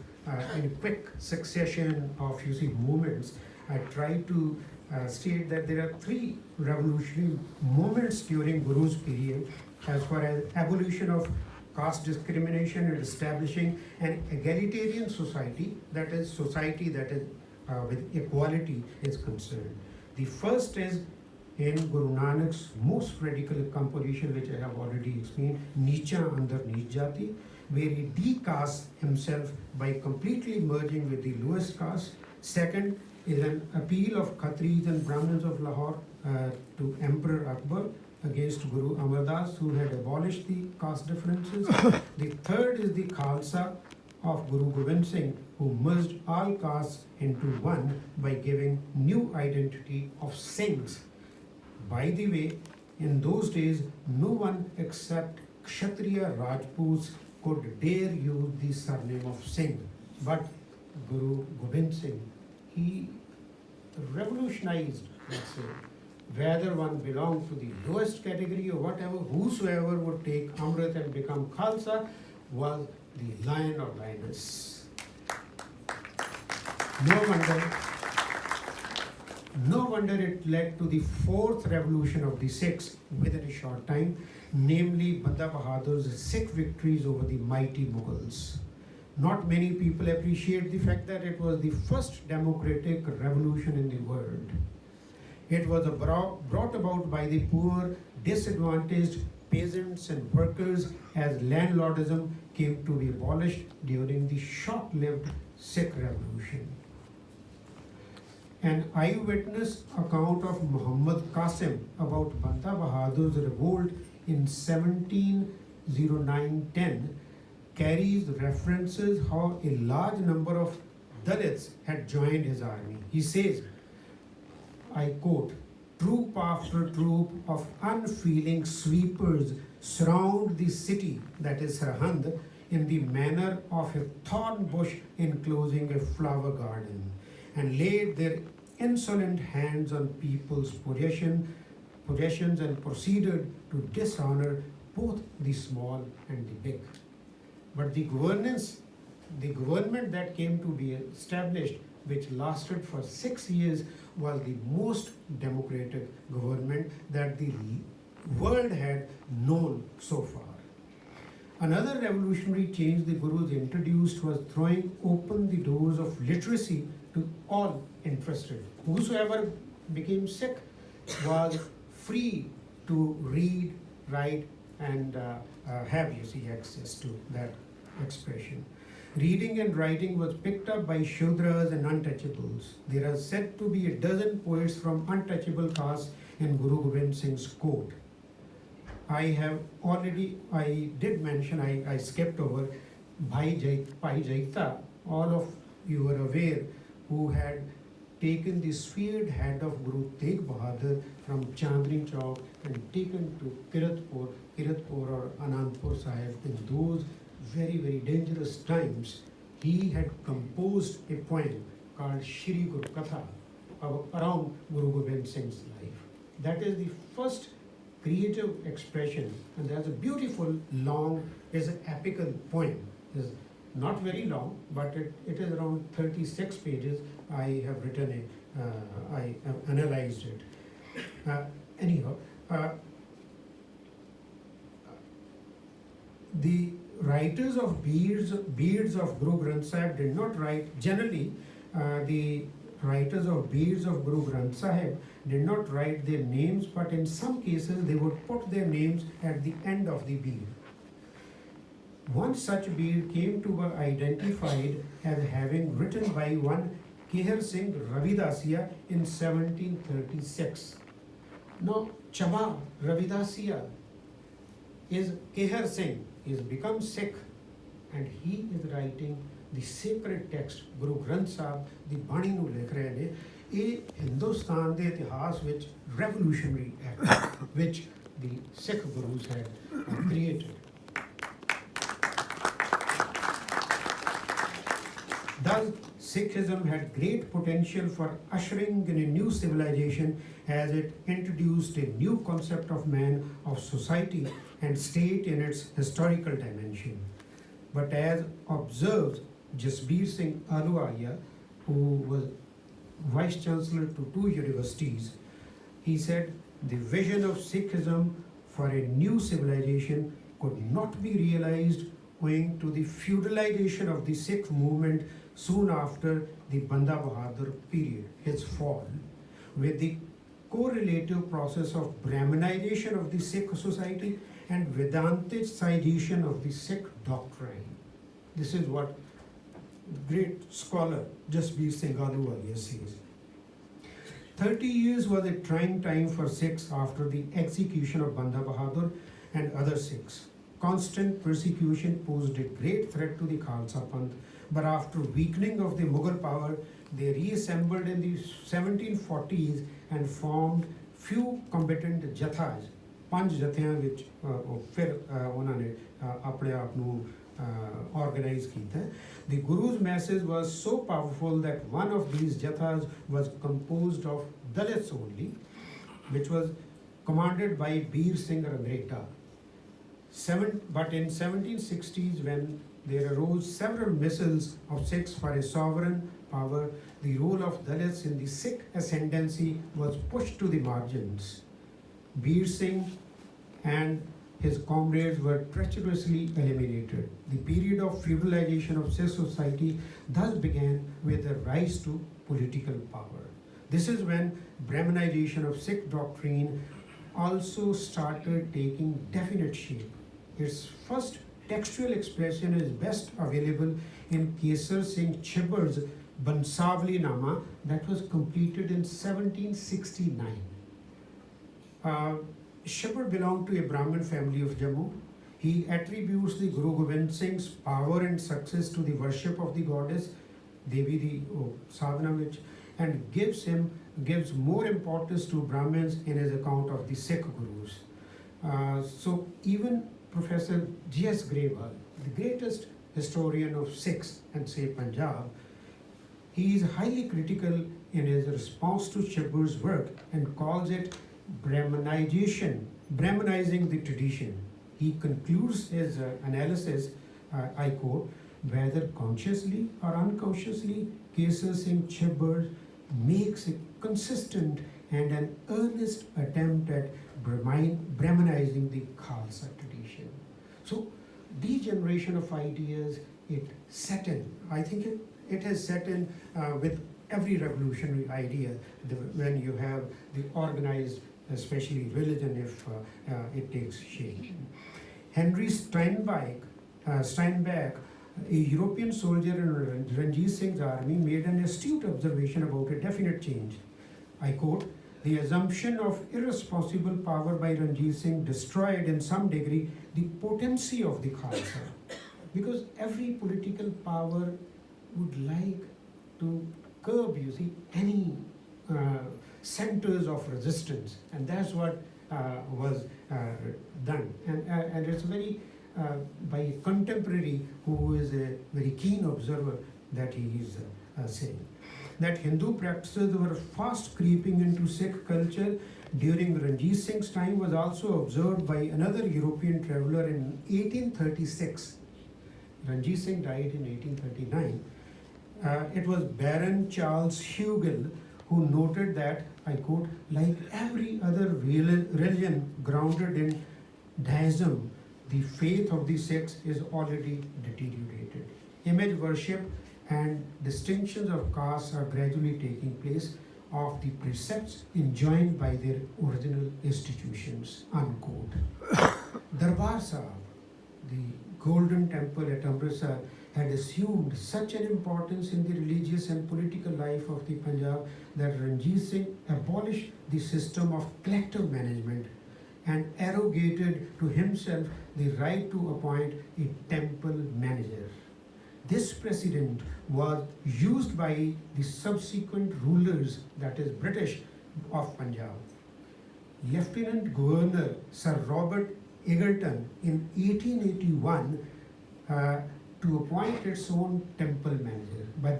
in a quick succession of, you see, movements, I tried to state that there are 3 revolutionary movements during Guru's period, as far as abolition of caste discrimination and establishing an egalitarian society, that is society that is with equality is concerned. The first is in Guru Nanak's most radical composition, which I have already explained, Nicha Andar Neech Jati, where he decasts himself by completely merging with the lowest caste. Second is an appeal of Khatris and Brahmins of Lahore to Emperor Akbar against Guru Amar Das, who had abolished the caste differences. The third is the Khalsa of Guru Gobind Singh, who merged all castes into one by giving new identity of Singhs. By the way, in those days, no one except Kshatriya Rajputs could dare use the surname of Singh. But Guru Gobind Singh, he revolutionized, let's say, whether one belonged to the lowest category or whatever, whosoever would take Amrit and become Khalsa was the lion or lioness. No wonder it led to the fourth revolution of the Sikhs within a short time, namely Banda Bahadur's Sikh victories over the mighty Mughals. Not many people appreciate the fact that it was the first democratic revolution in the world. It was brought about by the poor, disadvantaged peasants and workers as landlordism came to be abolished during the short-lived Sikh revolution. An eyewitness account of Muhammad Qasim about Banda Bahadur's revolt in 1709-10 carries references how a large number of Dalits had joined his army. He says, I quote, troop after troop of unfeeling sweepers surround the city, that is Sarhand, in the manner of a thorn bush enclosing a flower garden, and laid their insolent hands on people's possessions and proceeded to dishonor both the small and the big. But the government that came to be established, which lasted for 6 years, was the most democratic government that the world had known so far. Another revolutionary change the Gurus introduced was throwing open the doors of literacy to all interested. Whosoever became Sikh was free to read, write, and have access to that expression. Reading and writing was picked up by Shudras and untouchables. There are said to be a dozen poets from untouchable castes in Guru Gobind Singh's court. I did mention, I skipped over Bhai Jaita. All of you are aware, who had taken the speared head of Guru Tegh Bahadur from Chandni Chowk and taken to Kiratpur or Anandpur Sahib in those very, very dangerous times. He had composed a poem called Shri Guru Katha around Guru Gobind Singh's life. That is the first creative expression, and there's a beautiful long, is an epical poem. It's not very long, but it is around 36 pages. I have written it, I have analyzed it. The writers of beards of Guru Granth Sahib did not write, generally the writers of beards of Guru Granth Sahib did not write their names, but in some cases they would put their names at the end of the beard. One such beard came to be identified as having written by one Kehar Singh Ravidasiya in 1736. Now, Chama Ravidasiya is Kehar Singh. He has become Sikh, and he is writing the sacred text, Guru Granth Sahib, the Bani ਨੂੰ ਲਿਖ ਰਹੇ ਨੇ. ਇਹ ਹਿੰਦੁਸਤਾਨ ਦੇ ਇਤਿਹਾਸ ਵਿੱਚ revolutionary act which the Sikh Gurus had created. Thus, Sikhism had great potential for ushering in a new civilization as it introduced a new concept of man, of society and state in its historical dimension. But as observes Jasbir Singh Ahluwalia, who was Vice Chancellor to 2 universities, he said the vision of Sikhism for a new civilization could not be realized owing to the feudalization of the Sikh movement soon after the Banda Bahadur period, his fall, with the correlative process of Brahminization of the Sikh society and Vedanticization of the Sikh doctrine. This is what great scholar Jasbir Singh Ahluwalia says. 30 years was a trying time for Sikhs after the execution of Banda Bahadur and other Sikhs. Constant persecution posed a great threat to the Khalsa Panth, but after weakening of the Mughal power, they reassembled in the 1740s and formed few combatant jathas, ਪੰਜ ਜਥਿਆਂ ਵਿੱਚ ਫਿਰ ਉਹਨਾਂ ਨੇ ਆਪਣੇ ਆਪ ਨੂੰ organized ਕੀਤਾ. The Guru's message was so powerful that one of these jathas was composed of Dalits only, which was commanded by Bir Singh Rangreta. But in 1760s, when there arose several missiles of Sikhs for a sovereign power. The role of Dalits in the Sikh ascendancy was pushed to the margins. Bir Singh and his comrades were treacherously eliminated. The period of feudalization of Sikh society thus began with the rise to political power. This is when Brahmanization of Sikh doctrine also started taking definite shape. Its first textual expression is best available in Kesar Singh Chibber's Bansavali Nama that was completed in 1769. Chibber belonged to a Brahmin family of Jammu. He attributes the Guru Gobind Singh's power and success to the worship of the goddess Devi the sadhana which, and gives more importance to Brahmins in his account of the Sikh Gurus. So even Professor G.S. Grewal, the greatest historian of Sikhs and say Punjab, he is highly critical in his response to Chibber's work and calls it Brahmanizing the tradition. He concludes his analysis, I quote, whether consciously or unconsciously, Kesar Singh Chibber makes a consistent and an earnest attempt at Brahmanizing the Khalsa tradition. So, degeneration of ideas, it set in. I think it has set in with every revolutionary idea when you have the organized, especially religion, if it takes shape. Henry Steinbeck, a European soldier in Ranjit Singh's army, made an astute observation about a definite change. I quote, the assumption of irresponsible power by Ranjit Singh destroyed in some degree the potency of the Khalsa. Because every political power would like to curb, you see, any centers of resistance. And that's what was done. And it's very, by a contemporary who is a very keen observer that he is saying. That Hindu practices were fast creeping into Sikh culture during Ranjit Singh's time was also observed by another European traveller in 1836. Ranjit Singh died in 1839. It was Baron Charles Hugel who noted that, I quote, like every other religion grounded in Daism, the faith of the Sikhs is already deteriorated. Image worship and distinctions of castes are gradually taking place of the precepts enjoined by their original institutions, unquote. Darbar Sahib, the golden temple at Amritsar, had assumed such an importance in the religious and political life of the Punjab that Ranjit Singh abolished the system of collective management and arrogated to himself the right to appoint a temple manager. This precedent was used by the subsequent rulers, that is British, of Punjab. Lieutenant Governor Sir Robert Egerton in 1881 to appoint its own temple manager. By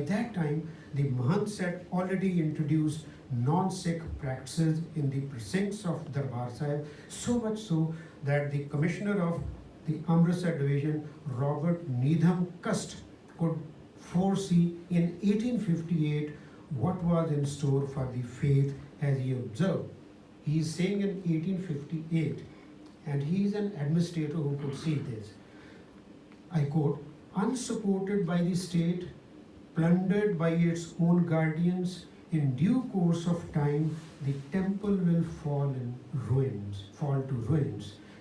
that time, the Mahants had already introduced non-Sikh practices in the precincts of Darbar Sahib, so much so that the commissioner of the Amritsar division, Robert Needham Cust, could foresee in 1858 what was in store for the faith as he observed. He is saying in 1858, and he is an administrator who could see this. I quote, unsupported by the state, plundered by its own guardians, in due course of time, the temple will fall to ruins.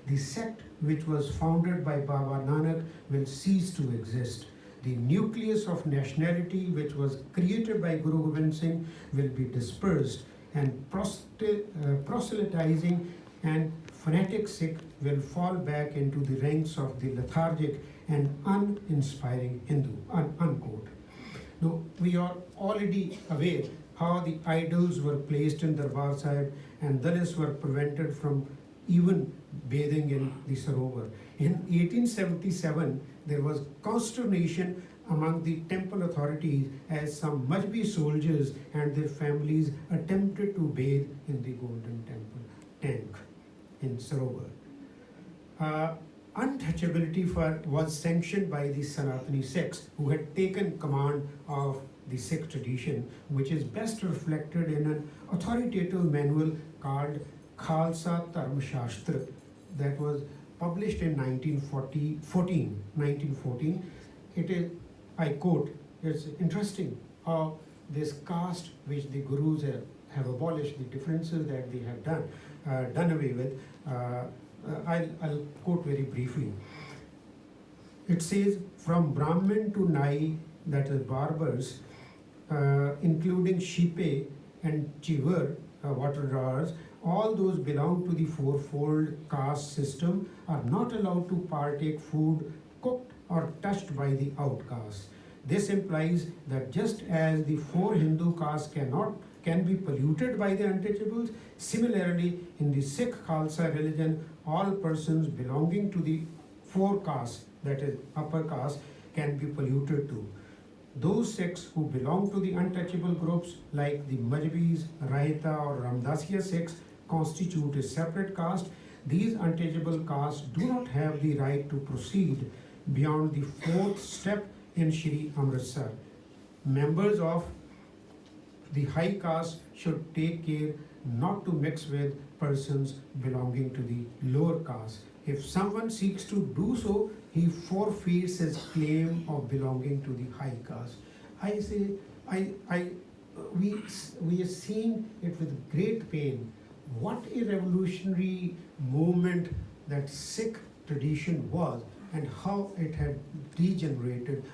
The sect which was founded by Baba Nanak will cease to exist. The nucleus of nationality which was created by Guru Gobind Singh will be dispersed, and proselytizing and fanatic Sikh will fall back into the ranks of the lethargic and uninspiring Hindu, unquote. Now, we are already aware how the idols were placed in Darbar Sahib and Dalits were prevented from even bathing in the Sarovar. In 1877, there was consternation among the temple authorities as some Majbi soldiers and their families attempted to bathe in the Golden Temple tank in Sarovar. untouchability was sanctioned by the Sanatani Sikhs, who had taken command of the Sikh tradition, which is best reflected in an authoritative manual called Khalsa Dharma Shastra that was published in 1914. It is, I quote, it's interesting how this caste which the Gurus have abolished, the differences that they have done away with. I'll quote very briefly. It says, from Brahmin to Nai, that is barbers, including Shipe and Chivar, water drawers, all those belong to the fourfold caste system are not allowed to partake food cooked or touched by the outcasts. This implies that just as the four Hindu castes can be polluted by the untouchables, similarly in the Sikh Khalsa religion, all persons belonging to the four castes, that is upper caste, can be polluted too. Those Sikhs who belong to the untouchable groups like the Majbis, Rahita or Ramdasiya Sikhs constitute a separate caste. These untouchable castes do not have the right to proceed beyond the fourth step in Shri Amritsar. Members of the high caste should take care not to mix with persons belonging to the lower caste. If someone seeks to do so, he forfeits his claim of belonging to the high caste. I say, we are seeing it with great pain. What a revolutionary movement that Sikh tradition was, and how it had degenerated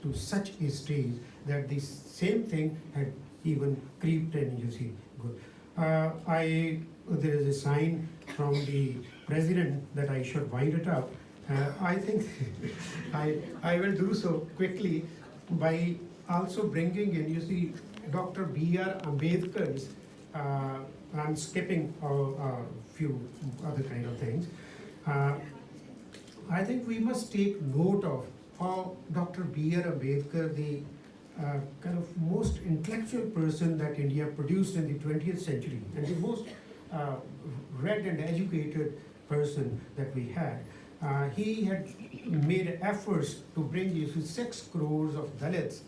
to such a stage that the same thing had even creeped in. You see, there is a sign from the president that I should wind it up. I think I will do so quickly by also bringing in, you see, Dr. B.R. Ambedkar's, I'm skipping a few other kind of things. I think we must take note of how Dr. B.R. Ambedkar, the kind of most intellectual person that India produced in the 20th century, and the most read and educated person that we had, he had made efforts to bring 6 crores of Dalits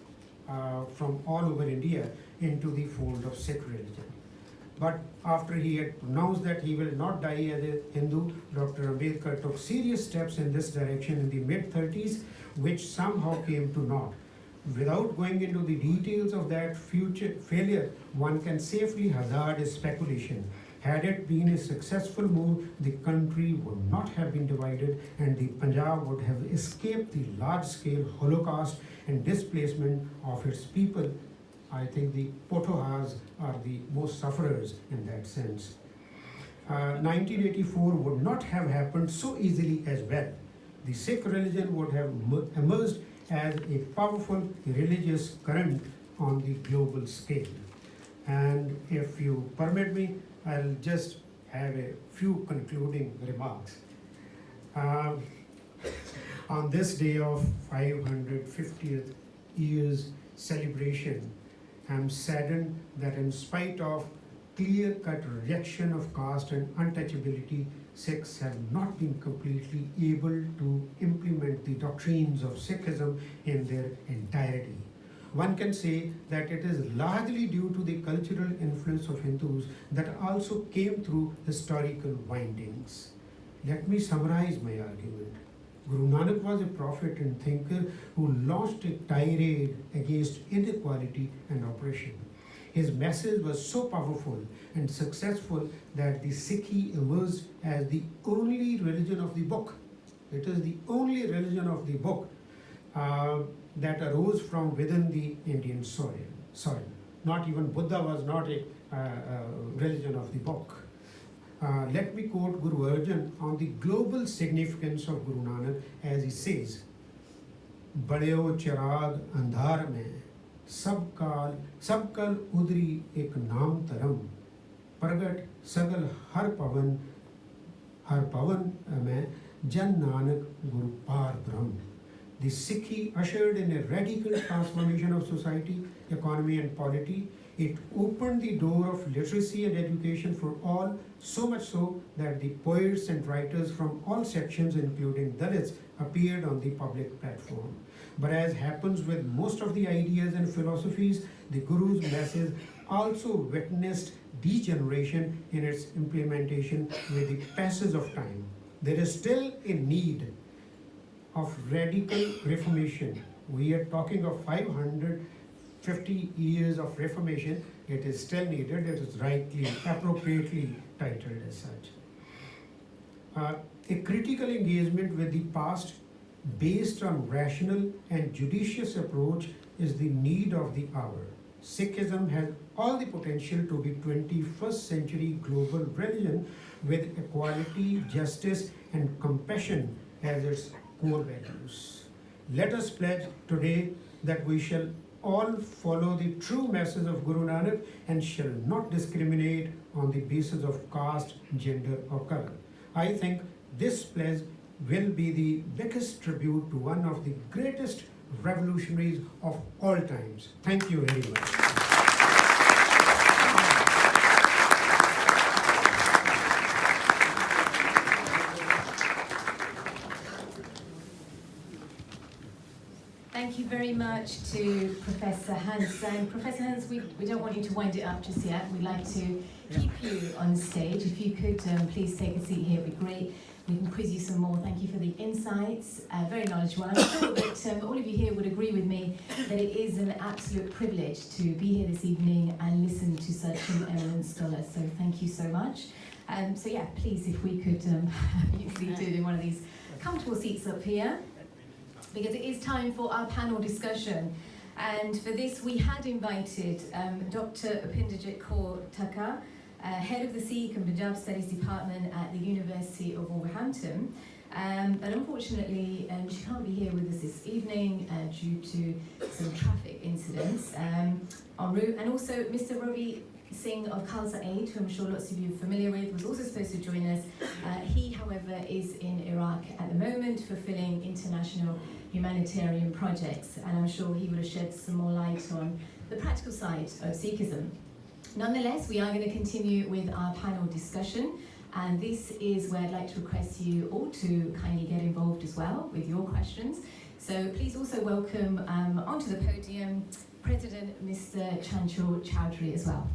from all over India into the fold of Sikh religion. But after he had pronounced that he will not die as a Hindu, Dr. Ambedkar took serious steps in this direction in the mid-30s, which somehow came to naught. Without going into the details of that future failure, one can safely hazard a speculation. Had it been a successful move, the country would not have been divided and the Punjab would have escaped the large-scale Holocaust and displacement of its people. I think the Pothohars are the most sufferers in that sense. 1984 would not have happened so easily as well. The Sikh religion would have emerged as a powerful religious current on the global scale. And if you permit me, I'll just have a few concluding remarks. On this day of 550th year's celebration, I'm saddened that in spite of clear-cut rejection of caste and untouchability, Sikhs have not been completely able to implement the doctrines of Sikhism in their entirety. One can say that it is largely due to the cultural influence of Hindus that also came through historical windings. Let me summarize my argument. Guru Nanak was a prophet and thinker who launched a tirade against inequality and oppression. His message was so powerful and successful that the Sikhi emerged as the only religion of the book. It is the only religion of the book that arose from within the Indian soil. Not even Buddha was not a religion of the book. Let me quote Guru Arjan on the global significance of Guru Nanak as he says, "Badeo chirag andhar mein, sabkal udri ek naam taram, pragat sagal har pavan mein, jan nanak guru par brahm." The Sikhi ushered in a radical transformation of society, economy and polity. It opened the door of literacy and education for all, so much so that the poets and writers from all sections, including Dalits, appeared on the public platform. But as happens with most of the ideas and philosophies, the Guru's message also witnessed degeneration in its implementation with the passage of time. There is still a need of radical reformation. We are talking of 550 years of reformation. It is still needed. It is rightly, appropriately titled as such. A critical engagement with the past based on rational and judicious approach is the need of the hour. Sikhism has all the potential to be 21st century global religion with equality, justice and compassion as its core values. Let us pledge today that we shall all follow the true message of Guru Nanak and shall not discriminate on the basis of caste, gender or color. I think this pledge will be the biggest tribute to one of the greatest revolutionaries of all times. Thank you very much. Thank you very much to Professor Hans. And Professor Hans, we don't want you to wind it up just yet. We'd like to keep you on stage. If you could please take a seat here, it'd be great. We can quiz you some more. Thank you for the insights. Very knowledgeable. I'm sure that all of you here would agree with me that it is an absolute privilege to be here this evening and listen to such an eminent scholar. So thank you so much. So yeah, please, if we could you seated in one of these comfortable seats up here, because it is time for our panel discussion. And for this, we had invited Dr. Upinderjit Kaur Thakkar, head of the Sikh and Punjab Studies Department at the University of Wolverhampton. But unfortunately, she can't be here with us this evening due to some traffic incidents en route. And also Mr. Ravi Singh of Khalsa Aid, who I'm sure lots of you are familiar with, was also supposed to join us. He, however, is in Iraq at the moment, fulfilling international humanitarian projects, and I'm sure he would have shed some more light on the practical side of Sikhism. Nonetheless, we are going to continue with our panel discussion, and this is where I'd like to request you all to kindly get involved as well with your questions. So please also welcome onto the podium President Mr. Chanchal Chowdhury as well.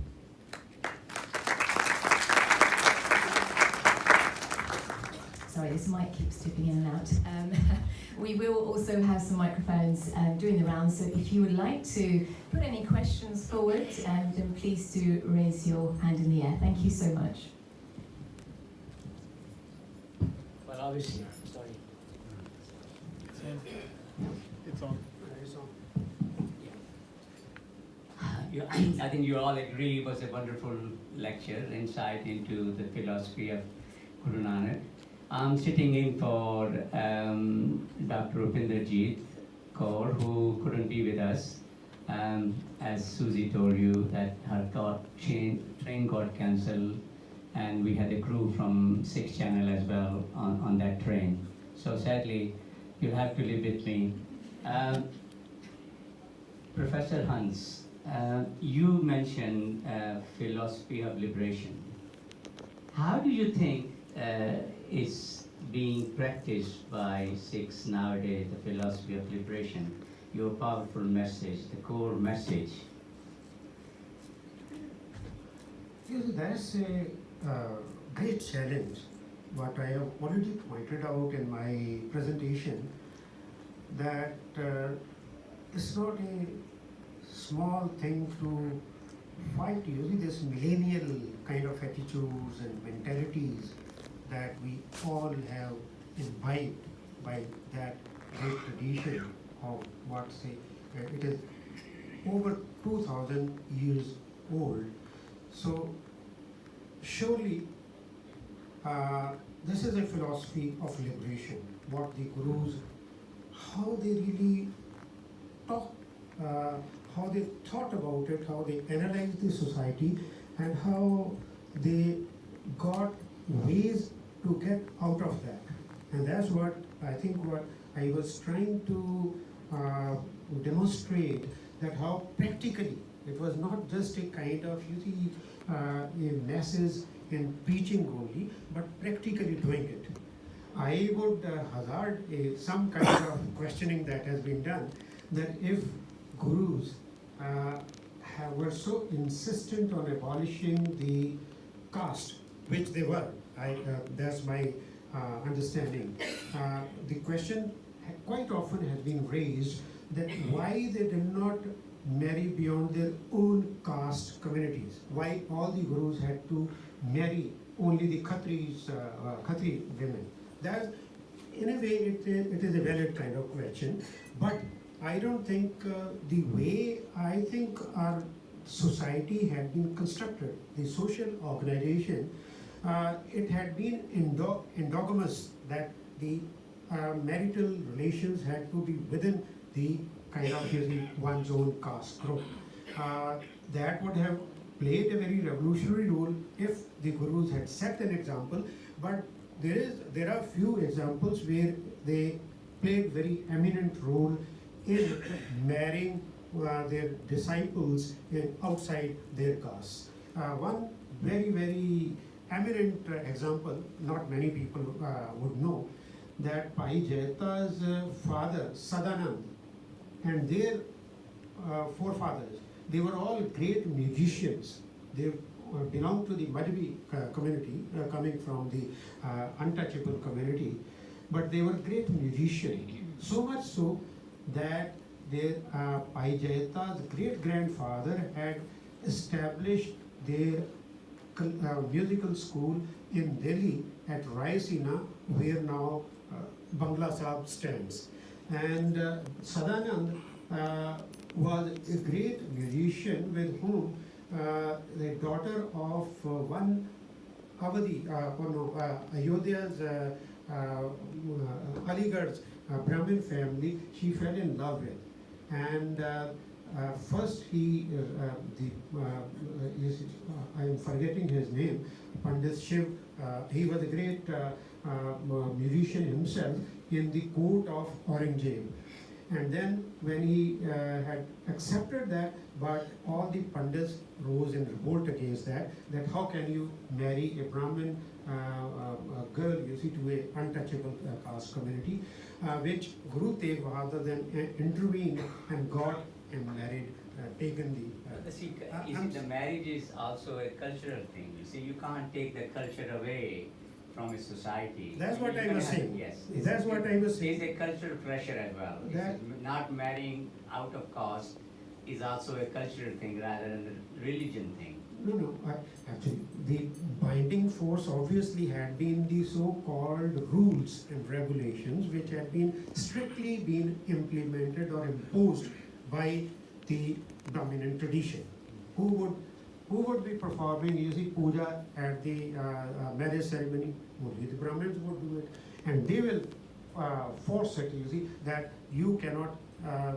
Sorry, this mic keeps tipping in and out. We will also have some microphones doing the rounds, so if you would like to put any questions forward, then please do raise your hand in the air. Thank you so much. Well, obviously, sorry. It's on. I think you all agree it was a wonderful lecture, insight into the philosophy of Guru Nanak. I'm sitting in for Dr. Upinderjit Kaur, who couldn't be with us. As Susie told you, that her train got cancelled, and we had a crew from 6 Channel as well on that train. So sadly, you'll have to live with me. Professor Hans, you mentioned philosophy of liberation. How do you think is being practiced by Sikhs nowadays, the philosophy of liberation, your powerful message, the core message? Yes, that's a great challenge. What I have already pointed out in my presentation, that it's not a small thing to fight using this millennial kind of attitudes and mentalities that we all have imbibed by that great tradition of it is over 2000 years old. So surely this is a philosophy of liberation. What the Gurus, how they really talk, how they thought about it, how they analyzed the society, and how they got ways to get out of that. And that's what I think what I was trying to demonstrate that how practically it was not just a kind of, you see, a message in preaching only, but practically doing it. I would hazard some kind of questioning that has been done, that if gurus were so insistent on abolishing the caste, which they were, that's my understanding. The question quite often has been raised that why they did not marry beyond their own caste communities, why all the gurus had to marry only the Khatri women. That, in a way, it is a valid kind of question, but I don't think the way I think our society had been constructed, the social organization, it had been endogamous, that the marital relations had to be within the kind of using one's own caste group. That would have played a very revolutionary role if the gurus had set an example, but there are few examples where they played very eminent role in marrying their disciples outside their caste. One very eminent example, not many people would know, that Pai Jayata's father, Sadanand, and their forefathers, they were all great musicians. They belonged to the Madhvi community, coming from the untouchable community, but they were great musicians. So much so that their Pai Jayata's great-grandfather had established their musical school in Delhi at Raisina, where now Bangla Sahib stands. And Sadanand was a great musician with whom the daughter of one Avadi, Ayodhya's Aligarh's Brahmin family, she fell in love with. And first he, I am forgetting his name, Pandit Shiv, he was a great musician himself in the court of Aurangzeb. And then when he had accepted that, but all the Pandits rose in revolt against that how can you marry a Brahmin girl, you see, to a untouchable caste community, which Guru Tegh Bahadur then intervened and got him married, taken the... See, the marriage is also a cultural thing. You see, you can't take the culture away from a society. That's what I was saying. Yes. That's what I was saying. There's a cultural pressure as well. Not marrying out of caste is also a cultural thing rather than a religion thing. No, actually, the binding force obviously had been the so-called rules and regulations which had been strictly been implemented or imposed by the dominant tradition. Who would be performing, you see, puja at the marriage ceremony? Only the Brahmins would do it. And they will force it, you see, that you cannot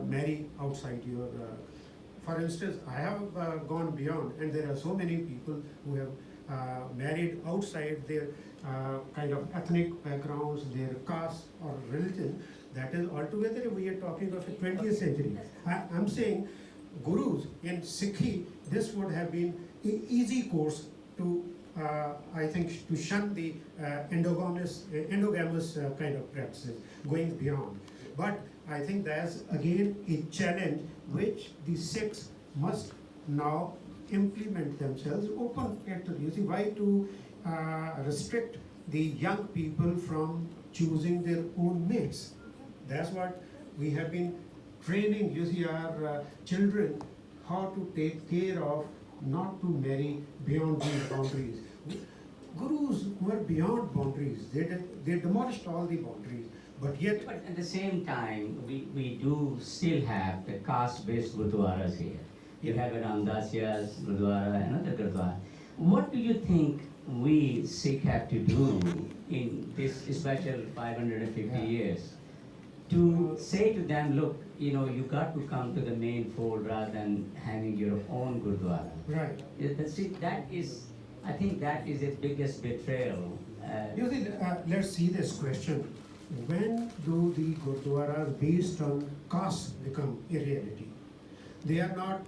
marry outside your... for instance, I have gone beyond, and there are so many people who have married outside their kind of ethnic backgrounds, their caste or religion. That is altogether, we are talking of the 20th century. I'm saying gurus in Sikhi, this would have been an easy course to, I think, to shun the endogamous kind of practices, going beyond. But I think that's again a challenge which the Sikhs must now implement themselves, open it to, you see, why to restrict the young people from choosing their own mates. That's what we have been training, you see, our children how to take care of, not to marry beyond these boundaries. Gurus were beyond boundaries. They demolished all the boundaries. But yet... But at the same time, we do still have the caste-based gurdwaras here. You have an Ramdasia's gurdwara, another gurdwara. What do you think we Sikh have to do in this special 550 years to say to them, look, you know, you got to come to the main fold rather than having your own gurdwara? Right. See, that is, I think that is its biggest betrayal. You see, let's see this question when do the gurdwaras based on caste become a reality? They are not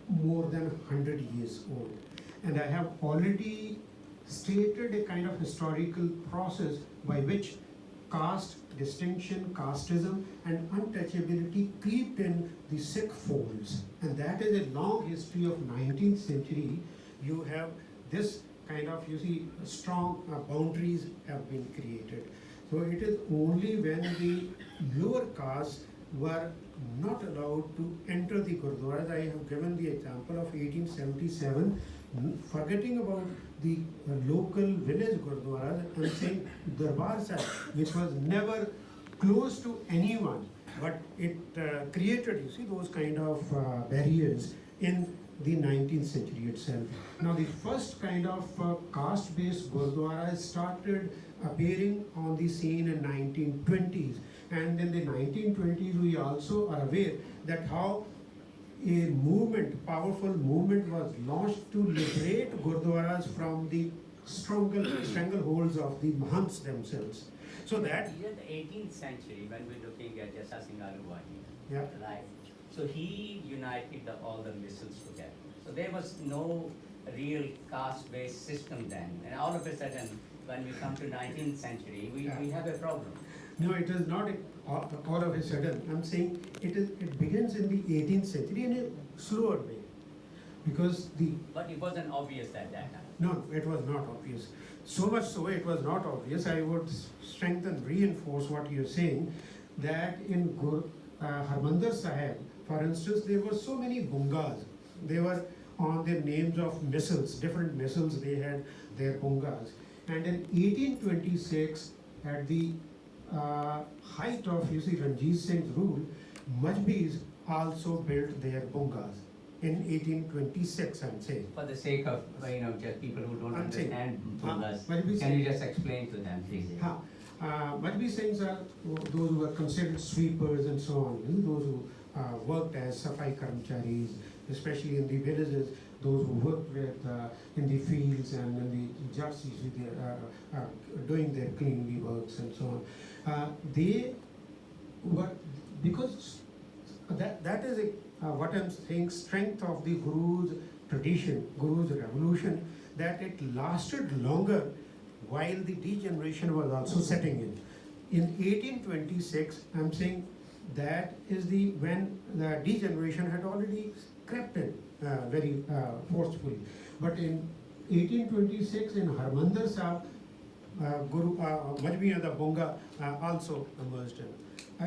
more than 100 years old. And I have already stated a kind of historical process by which caste distinction, casteism, and untouchability creeped in the Sikh folds. And that is a long history of 19th century. You have this kind of, you see, strong boundaries have been created. So it is only when the lower castes were not allowed to enter the gurdwaras. I have given the example of 1877, forgetting about the local village gurdwaras, I'm saying Darbar Sahib, which was never close to anyone, but it created, you see, those kind of barriers in the 19th century itself. Now the first kind of caste-based gurdwaras started appearing on the scene in 1920s. And in the 1920s, we also are aware that how a movement, powerful movement was launched to liberate gurdwaras from the strangleholds of the mahants themselves. So that... In the 18th century, when we're looking at Jassa Singh Ahluwalia, Yeah. right? So he united all the missiles together. So there was no real caste-based system then. And all of a sudden, when we come to 19th century, we have a problem. No, it is not all of a sudden. I'm saying it begins in the 18th century in a slower way. Because the... But it wasn't obvious at that time. No, it was not obvious. So much so it was not obvious. I would strengthen, reinforce what you're saying, that in Harmandir Sahib, for instance, there were so many bungas. They were on their names of missiles, different missiles, they had their bungas. And in 1826, at the height of, you see, Ranjit Singh's rule, Majbis also built their bungas in 1826, I'm saying. For the sake of, just people who don't I'm saying, understand Bungas, Majbi can you just explain to them, please? Majbi Singhs are those who are considered sweepers and so on, those who worked as Safai Karmcharis, especially in the villages, those who worked with, in the fields and in the jerseys, doing their cleanly works and so on. They were, because that is what I'm saying, strength of the Guru's tradition, Guru's revolution, that it lasted longer while the degeneration was also setting in. In 1826, I'm saying that is when the degeneration had already crept in very forcefully. But in 1826 in Harmandir Sahib, Guru Majbi and the Bunga also emerged in.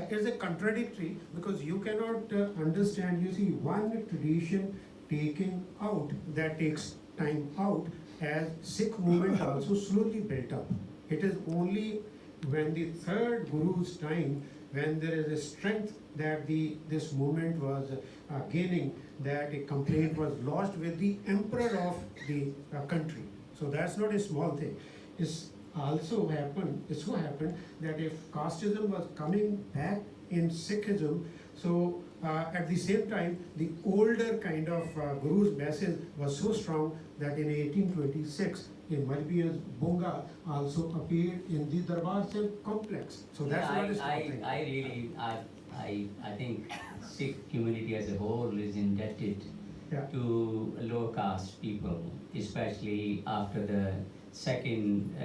It's a contradictory because you cannot understand, you see, one tradition taking out, that takes time out, as Sikh movement also slowly built up. It is only when the third Guru's time, when there is a strength that this movement was gaining, that a complaint was lodged with the emperor of the country. So that's not a small thing. It so happened that if casteism was coming back in Sikhism, so at the same time, the older kind of Guru's message was so strong that in 1826, in Malviya's Bunga also appeared in the Darbar Sahib complex. So that's what is happening. I think Sikh community as a whole is indebted to low caste people, especially after the second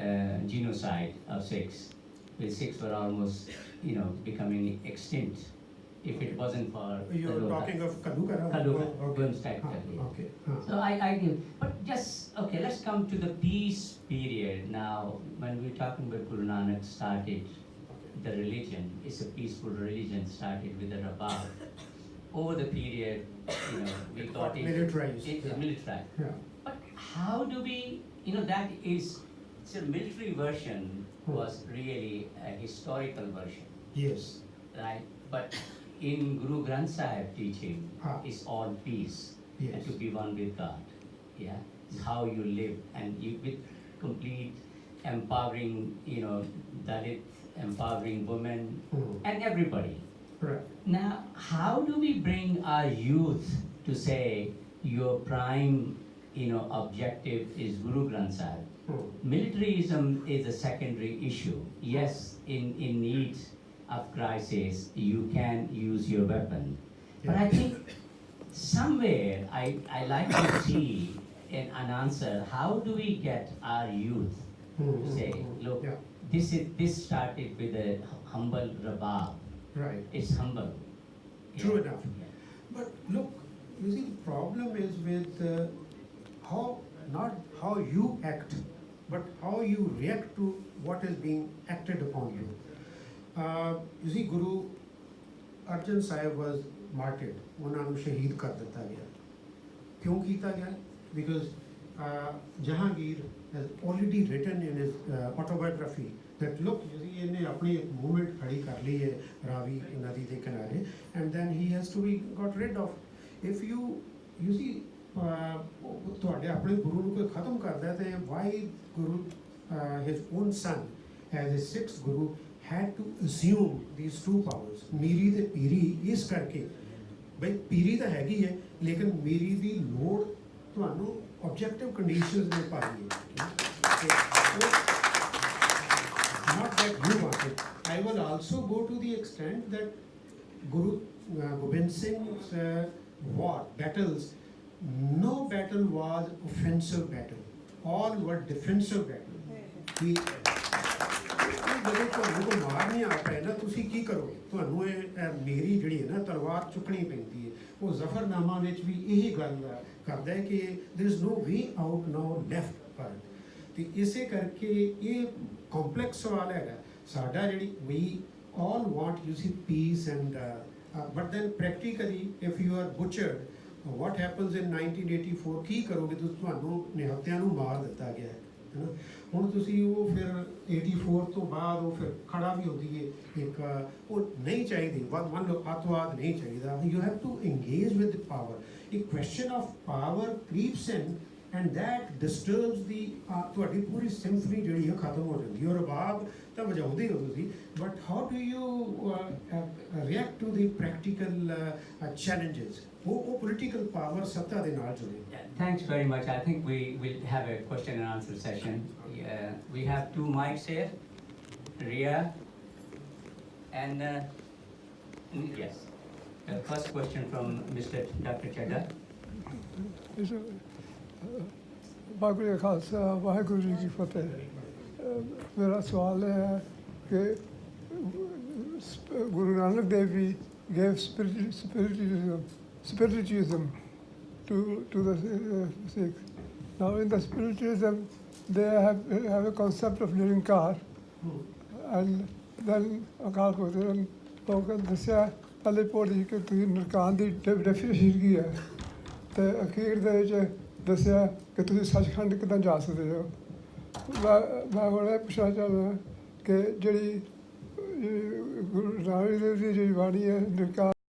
genocide of Sikhs, where Sikhs were almost, becoming extinct. If it wasn't for you're talking of Kaluka. Okay. So I give, but just okay. Let's come to the peace period now. When we're talking about Guru Nanak started the religion, it's a peaceful religion. Started with the Rabab. Over the period, we got it militarized. Militarized. Yeah. But how do we? That is, the military version was really a historical version. Yes. Right? But in Guru Granth Sahib teaching is all peace and to be one with God. Yeah, it's how you live and you with complete empowering, Dalit, empowering women and everybody. Right. Now, how do we bring our youth to say your prime, objective is Guru Granth Sahib. Hmm. Militarism is a secondary issue. Yes, in needs of crisis, you can use your weapon. But I think somewhere I like to see an answer. How do we get our youth to say, look, Yeah. this started with a humble rabab. Right. It's humble. True Yeah. enough. Yeah. But look, you see, the problem is with not how you act, but how you react to what is being acted upon you. You see, Guru Arjan Sahib was martyred. ਉਹਨਾਂ ਨੂੰ ਸ਼ਹੀਦ ਕਰ ਦਿੱਤਾ ਗਿਆ. ਕਿਉਂ ਕੀਤਾ ਗਿਆ? Because Jahangir has already written in his autobiography that look, you see, ਇਹਨੇ ਆਪਣੀ movement ਖੜੀ ਕਰ ਲਈ ਹੈ ਰਾਵੀ ਨਦੀ ਦੇ ਕਿਨਾਰੇ, and then he has to be got rid of. If you see, ਤੁਹਾਡੇ ਆਪਣੇ ਗੁਰੂ ਨੂੰ ਕੋਈ ਖਤਮ ਕਰਦਾ ਤੇ why Guru, his own son, as his sixth Guru, had to assume these two powers, ਮੀਰੀ ਤੇ ਪੀਰੀ, ਇਸ ਕਰਕੇ ਬਈ ਪੀਰੀ ਤਾਂ ਹੈਗੀ ਹੈ ਲੇਕਿਨ ਮੀਰੀ ਦੀ ਲੋੜ ਤੁਹਾਨੂੰ objective conditions ਦੇ ਪਾਈ ਹੈ. Not that you want it. I will also go to the extent that Guru Gobind Singh's war, battles, no battle was offensive battle. All were defensive battle. ਜਦੋਂ ਤੁਹਾਨੂੰ ਕੋਈ ਮਾਰ ਨਹੀਂ ਆ ਪਏ ਨਾ, ਤੁਸੀਂ ਕੀ ਕਰੋਗੇ? ਤੁਹਾਨੂੰ ਇਹ ਮੇਰੀ ਜਿਹੜੀ ਹੈ ਨਾ ਤਲਵਾਰ ਚੁੱਕਣੀ ਪੈਂਦੀ ਹੈ. ਉਹ ਜ਼ਫਰਨਾਮਾ ਵਿੱਚ ਵੀ ਇਹੀ ਗੱਲ ਕਰਦਾ ਹੈ ਕਿ there is no way out now left for it. ਤੇ ਇਸੇ ਕਰਕੇ ਇਹ ਕੰਪਲੈਕਸ ਸਵਾਲ ਹੈਗਾ ਸਾਡਾ, ਜਿਹੜੀ we all want, you see, peace and but then practically if you are butchered, what happens in 1984? ਕੀ ਕਰੋਗੇ? ਤੁਹਾਨੂੰ ਨਿਹੱਤਿਆਂ ਨੂੰ ਮਾਰ ਦਿੱਤਾ ਗਿਆ ਹੈ ਨਾ. ਹੁਣ ਤੁਸੀਂ ਉਹ ਫਿਰ 84 ਤੋਂ ਬਾਅਦ ਉਹ ਫਿਰ ਖੜਾ ਵੀ ਹੁੰਦੀ ਹੈ ਇੱਕ, ਉਹ ਨਹੀਂ ਚਾਹੀਦੀ, ਮੰਨ ਲਓ ਅੱਤਵਾਦ ਨਹੀਂ ਚਾਹੀਦਾ. You have to engage with the power. A question of power creeps in and that disturbs the ਤੁਹਾਡੀ ਪੂਰੀ ਸਿੰਫਨੀ ਜਿਹੜੀ ਹੈ ਖਤਮ ਹੋ ਜਾਂਦੀ ਹੈ. ਰਬਾਬ ਤਾਂ ਵਜਾਉਂਦੇ ਹੋ ਤੁਸੀਂ, but how do you react to the practical challenges? ਉਹ political power ਸੱਤਾ ਦੇ ਨਾਲ ਜੁੜੇ. Thanks very much. I think we will have a question and answer session. We have two mics here, Ria and yes. First question from Mr. Dr. Chadha. Waheguru ji ਕਾ ਖਾਲਸਾ ਵਾਹਿਗੁਰੂ ਜੀ ਕੀ ਫਤਿਹ। ਮੇਰਾ ਸਵਾਲ ਇਹ ਹੈ ਕਿ Guru Nanak Dev Ji gave spiritualism to the Sikhs. Now in the spiritualism they have a concept of Nirankar, and then Akal Purਖ ਲੋਕਾਂ ਨੇ ਦੱਸਿਆ ਪਹਿਲੇ ਪੌੜੀ ਕਿ ਤੁਸੀਂ ਨਿਰੰਕਾਰ ਦੀ ਡੈਫੀਨੇਸ਼ਨ ਕੀ ਹੈ, ਅਤੇ ਅਖੀਰ ਦੇ ਵਿੱਚ ਦੱਸਿਆ ਕਿ ਤੁਸੀਂ ਸੱਚਖੰਡ ਕਿੱਦਾਂ ਜਾ ਸਕਦੇ ਹੋ। ਮੈਂ ਹੁਣ ਇਹ ਪੁੱਛਣਾ ਚਾਹੁੰਦਾ ਕਿ ਜਿਹੜੀ ਗੁਰੂ ਨਾਨਕ ਦੇਵ ਦੀ ਜਿਹੜੀ ਬਾਣੀ ਹੈ ਨਿਰੰਕਾਰ